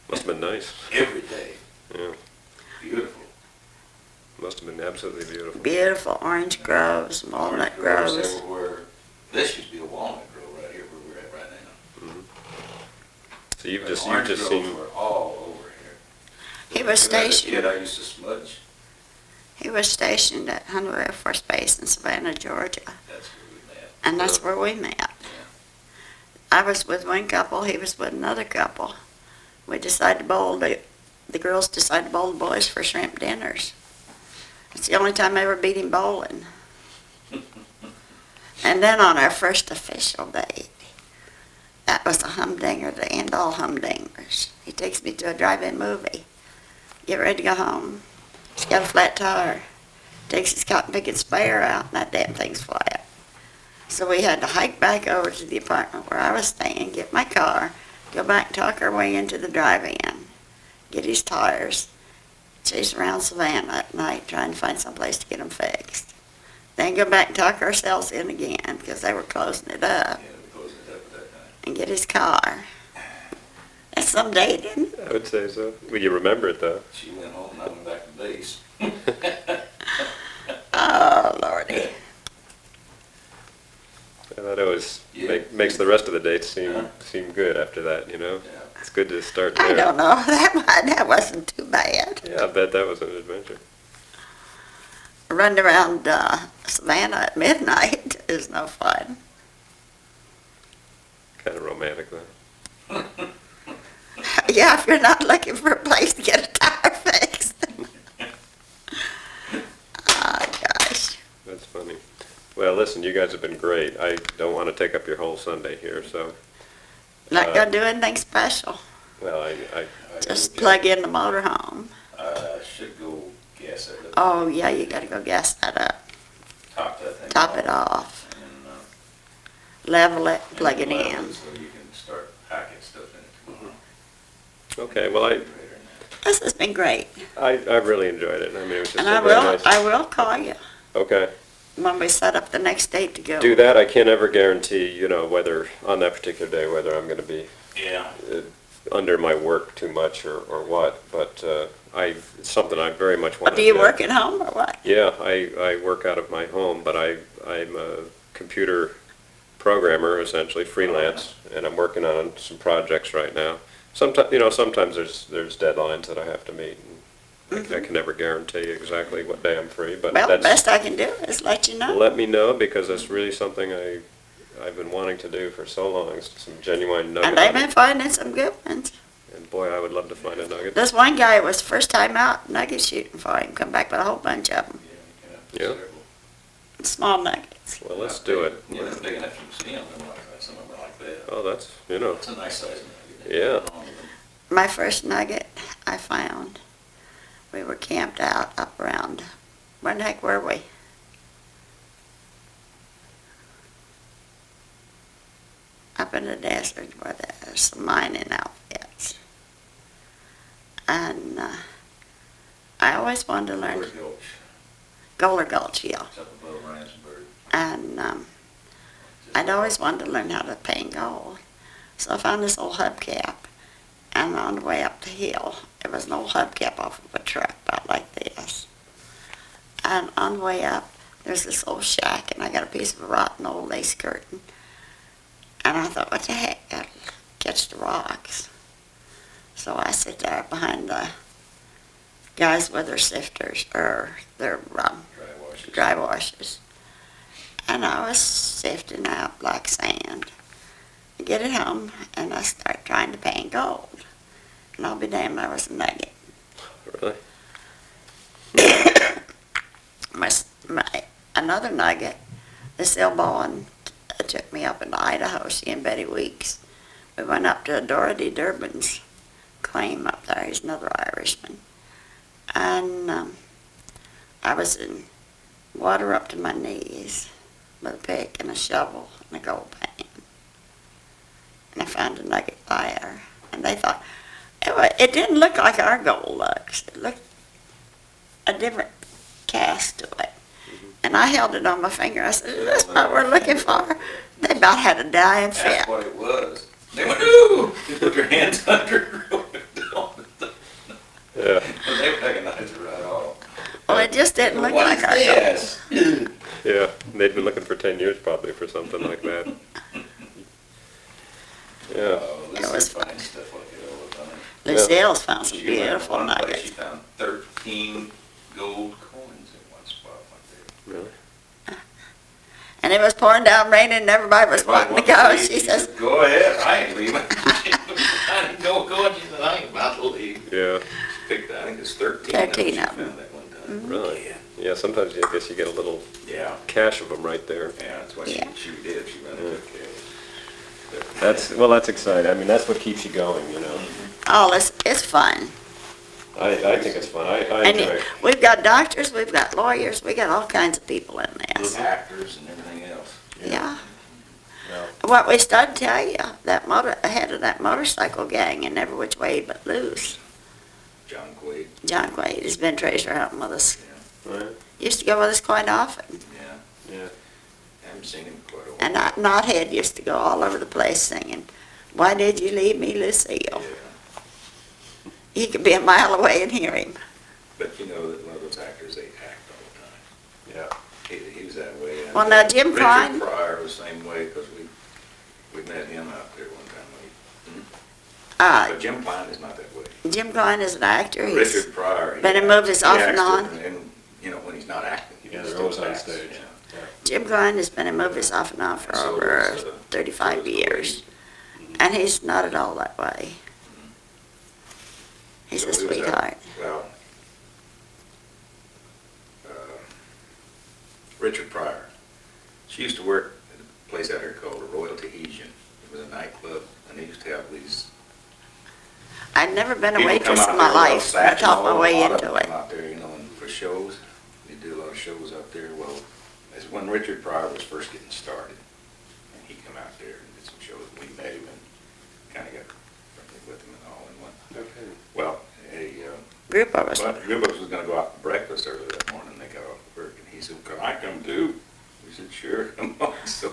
Must have been nice. every day. Yeah. Beautiful. Must have been absolutely beautiful. Beautiful orange groves, walnut groves. Everywhere. This used to be a walnut grove right here where we're at right now. So you've But just orange seen. groves were all over here. He was As a kid, stationed. I used to smudge. He was stationed at Hunter Air Force Base in Savannah, Georgia, That's where we met. and that's where we met. I was with one couple, he was with another couple. We decided to bowl, the girls decided to bowl the boys for shrimp dinners. It's the only time I ever beat him bowling. And then on our first official date, that was a humdinger to end all humdingers. He takes me to a drive-in movie. Get ready to go home. He's got a flat tire. Takes his cotton picking spare out, and that damn thing's flat. So we had to hike back over to the apartment where I was staying, get my car, go back and talk our way into the drive-in, get his tires, chase around Savannah at night trying to find some place to get them fixed. Then go back and talk ourselves in again because they were closing it up, Yeah, we closed it up at that time. and get his car. That's some day, didn't it? I would say so. Well, you remember it though. She went home and I went back to base. Oh, Lordy. And that always Yeah. makes the rest of the dates seem Yeah. seem good after that. You know, Yeah. it's good to start there. I don't know. That wasn't too bad. Yeah, I bet that was an adventure. Running around Savannah at midnight is no fun. Kind of romantic though. Yeah, if you're not looking for a place to get a tire fixed. Oh, gosh. That's funny. Well, listen, you guys have been great. I don't want to take up your whole Sunday here, so Not gonna do anything special. well, I Just plug in the motorhome. Should go gas it up. Oh, yeah, you gotta go gas that up. Top that thing. Top it off. And, Level it, plug it level in. so you can start packing stuff in it tomorrow. okay. Well, This has been great. I really enjoyed it. I mean, it was just And so I very will, nice. I will call you Okay. when we set up the next date to go. Do that. I can't ever guarantee, you know, whether on that particular day whether I'm going to be Yeah. under my work too much or what. But it's something I very much want to Do you work at home or what? Yeah, I work out of my home, but I'm a computer programmer, essentially, freelance, and I'm working on some projects right now. Sometimes there's deadlines that I have to meet, and I can never guarantee exactly what day I'm free, but Well, the that's, best I can do is let you know. let me know, because that's really something I've been wanting to do for so long, some genuine nugget And they've been hunting. finding some good ones. And boy, I would love to find a nugget. This one guy was first time out nugget shooting for him. Come back with a whole bunch of them. Yeah. Small nuggets. Well, let's do it. Yeah, they're big enough you can see them, they're like, some of them are like that. Oh, that's, you know, It's a nice size nugget. Yeah. My first nugget I found, we were camped out up around, where the heck were we? Up in the desert where there's some mining outfits. And I always wanted to learn, Where's Gulch? Goler Gulch, yeah. It's up above Ransenburg. And I'd always wanted to learn how to paint gold. So I found this old hubcap, and on the way up the hill, there was an old hubcap off of a truck about like this. And on the way up, there's this old shack, and I got a piece of a rotten old lace curtain. And I thought, what the heck, I'll catch the rocks. So I sit there behind the guys with their sifters, or their Dry washes. dry washes. And I was sifting out like sand. I get it home, and I start trying to paint gold. And I'll be damned, there was a nugget. really. Another nugget, this Bowen took me up into Idaho, she and Betty Weeks. We went up to Dorothy Durbin's claim up there. He's another Irishman. And I was in water up to my knees with a pick and a shovel and a gold pan. And I found a nugget there. And they thought, it didn't look like our gold looks. It looked a different cast to it. And I held it on my finger. I said, is this what we're looking for? They about had a dying fit. That's what it was. They went, ooh! You put your hands under it. Yeah. They recognized it right off. Well, it just didn't look What like is our this? Yeah, they'd been looking for 10 years probably for something like that. Yeah, Oh, It this was is finding stuff like it all the time. Lucille's found some She went to beautiful one place, nuggets. She found 13 gold coins in one spot like that. really? And it was pouring down raining and everybody was If I wanting to want go. leave, She says, said, go ahead, I ain't leaving. I didn't go, and she said, I ain't about to leave. Yeah, She picked, I think it's 13 13 she of them. found that one time. really? Yeah, sometimes I guess you get a little Yeah, cache of them right there. yeah, that's what Yeah. she did, she ran a good case. That's exciting. I mean, that's what keeps you going, you know. oh, it's fun. I think it's fun. I And enjoy it. we've got doctors, we've got lawyers, we got all kinds of people in this. Actors and everything else. Yeah. Yeah. What we started to tell you, that ahead of that motorcycle gang in every which way but loose. John Quaid, John Quaid has been treasure hunting with us. Right. Used to go with us quite often. yeah, Yeah. haven't seen him in quite a while. And Knothead used to go all over the place singing, "Why did you leave me, Lucille?" Yeah, You could be a mile away and hear him. but you know, that a lot of those actors, they act all the time. Yeah. He was that way. Well, now, Jim Richard Klein- Pryor was the same way, because we met him out there one time. But Jim Klein is not that way. Jim Klein is an actor. He's Richard Pryor. been in movies off and on. And, you know, when he's not acting. he Yeah, just they're always still on acts, stage. yeah. Jim Klein has been in movies off and on for So over does, 35 so does years. Louis. And he's not at all that way. He's So a he was sweetheart. Well, Richard Pryor. She used to work at a place out here called the Royal Tahitian. It was a nightclub, and they used to have these I've never been a people waitress come in out my there with life. I satchel, taught my a way lot of into them it. come out there, you know, and for shows. They do a lot of shows out there. Well, it's when Richard Pryor was first getting started, and he come out there and did some shows. We met him and kind of got friendly with him and all and what. Okay. Well, Group of us. well, the group of us was gonna go out for breakfast early that morning. They got off work, and he said, "Can I come too?" We said, "Sure, come on." So,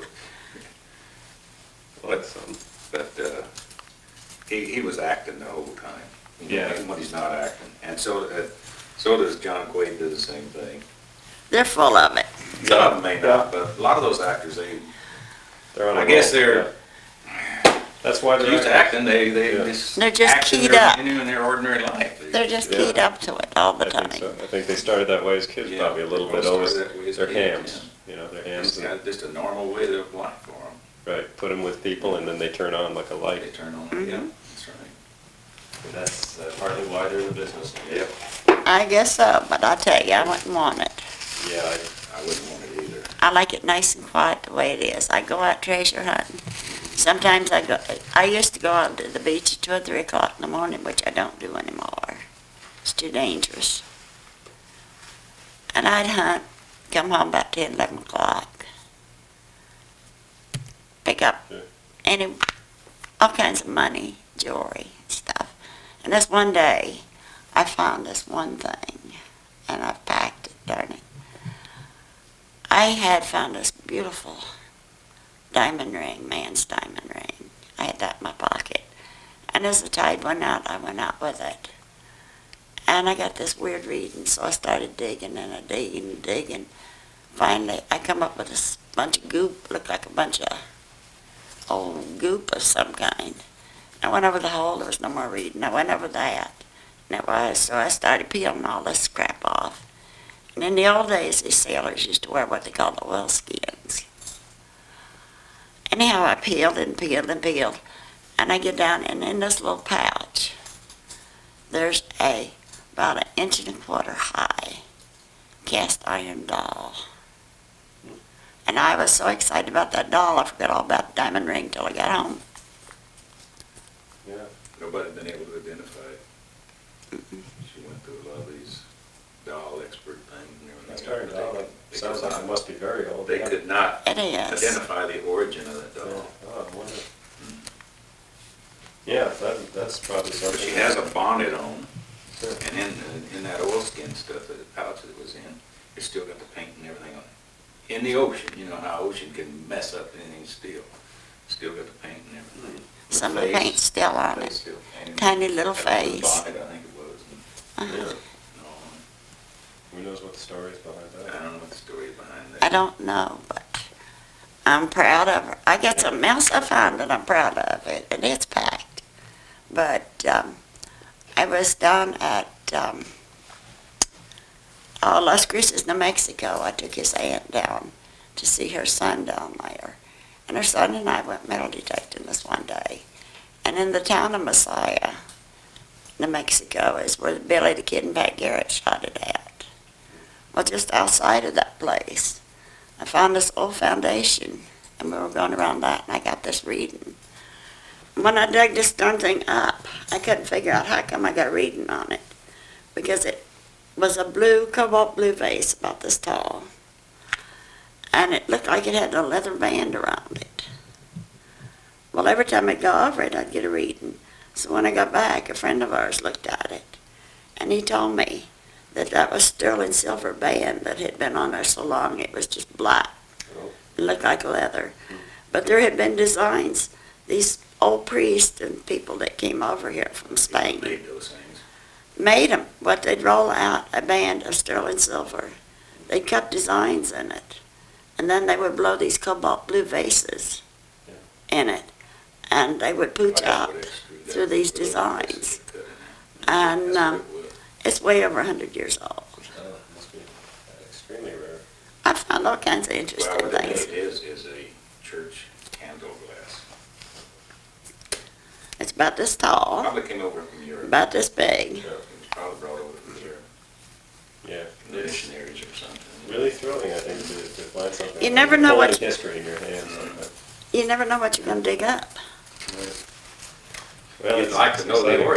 but he was acting the whole time. You know, Yeah. even when he's not acting, and so does John Quaid. Do the same thing. They're full of it. Some of them may not, but a lot of those actors, They're on a I guess roll, they're yeah. That's why they're they're used to acting. They Yeah. just They're just act in keyed their, up. in their ordinary life. They're just Yeah. keyed up to it all the I time. think so. I think they started that way as kids, Yeah, probably a little they bit. all Always, started that way as their kids, hands, you know, their hands. It's got just a normal way of life for them. Right, put them with people and then they turn on like a They light. turn on. Mhm. Yeah, that's right. And that's partly why they're in the business. Yep. I guess so, but I tell you, I wouldn't want it. Yeah, I wouldn't want it either. I like it nice and quiet the way it is. I go out treasure hunting. Sometimes I used to go out to the beach at 2 or 3 o'clock in the morning, which I don't do anymore. It's too dangerous. And I'd hunt, come home about 10, 11 o'clock. Pick up Yeah. all kinds of money, jewelry, stuff. And this one day, I found this one thing, and I've packed it, darn it. I had found this beautiful diamond ring, man's diamond ring. I had that in my pocket. And as the tide went out, I went out with it. And I got this weird reading, so I started digging and I digging. Finally, I come up with this bunch of goop, looked like a bunch of old goop of some kind. I went over the hole, there was no more reading. I went over that, and it was. So I started peeling all this crap off. And in the old days, these sailors used to wear what they called the oilskins. Anyhow, I peeled and peeled and peeled. And I get down, and in this little pouch, there's about 1.25 inches high cast iron doll. And I was so excited about that doll, I forgot all about the diamond ring till I got home. yeah. Nobody's been able to identify it. She went through a lot of these doll expert things and everything. That's very doll. That They sounds could like not- it must be very old. They yeah. could not It is. identify the origin of that Yeah. doll. Oh, I wonder. Yeah, that's probably But something. she has a bonnet on, Sure. and in that oilskin stuff, that the pouch that it was in, it's still got the paint and everything on it. In the ocean, you know how ocean can mess up anything still got the paint and everything. Some of the paint's still on Face it. still painted. Tiny little That was the face. bonnet, I think it was. Uh-huh. Yeah. And all. Who knows what the story is behind I that? don't know what the story behind I that. don't know, but I'm proud of her. I got something else I found that I'm proud of it, and it's packed. But I was down at Las Cruces, New Mexico. I took his aunt down to see her son down there. And her son and I went metal detecting this one day. And in the town of Messiah, New Mexico, is where Billy the Kid and Pat Garrett shot it at. Well, just outside of that place, I found this old foundation, and we were going around that, and I got this reading. When I dug this darn thing up, I couldn't figure out how come I got reading on it, because it was a blue, cobalt blue vase about this tall, and it looked like it had a leather band around it. Well, every time I go over it, I'd get a reading. So when I got back, a friend of ours looked at it, and he told me that that was sterling silver band that had been on there so long it was just black. Oh. It looked like leather. But there had been designs. These old priests and people that came over here from Spain Made those things. made them. What they'd roll out a band of sterling silver. They'd cut designs in it, and then they would blow these cobalt blue vases in it, and they would pooch out through these designs. And it's way over 100 years old. Oh, must be extremely rare. I found all kinds of Well, interesting what it things. is a church candle glass. It's about this tall, Probably came over from Europe. about this big. It was probably brought over from Europe, Yeah. from the missionaries or something. Really thrilling, I think, to find something. You never know holding what- history in your hands like that. You never know what you're going to dig up. Well, You'd like to know the exciting. origin.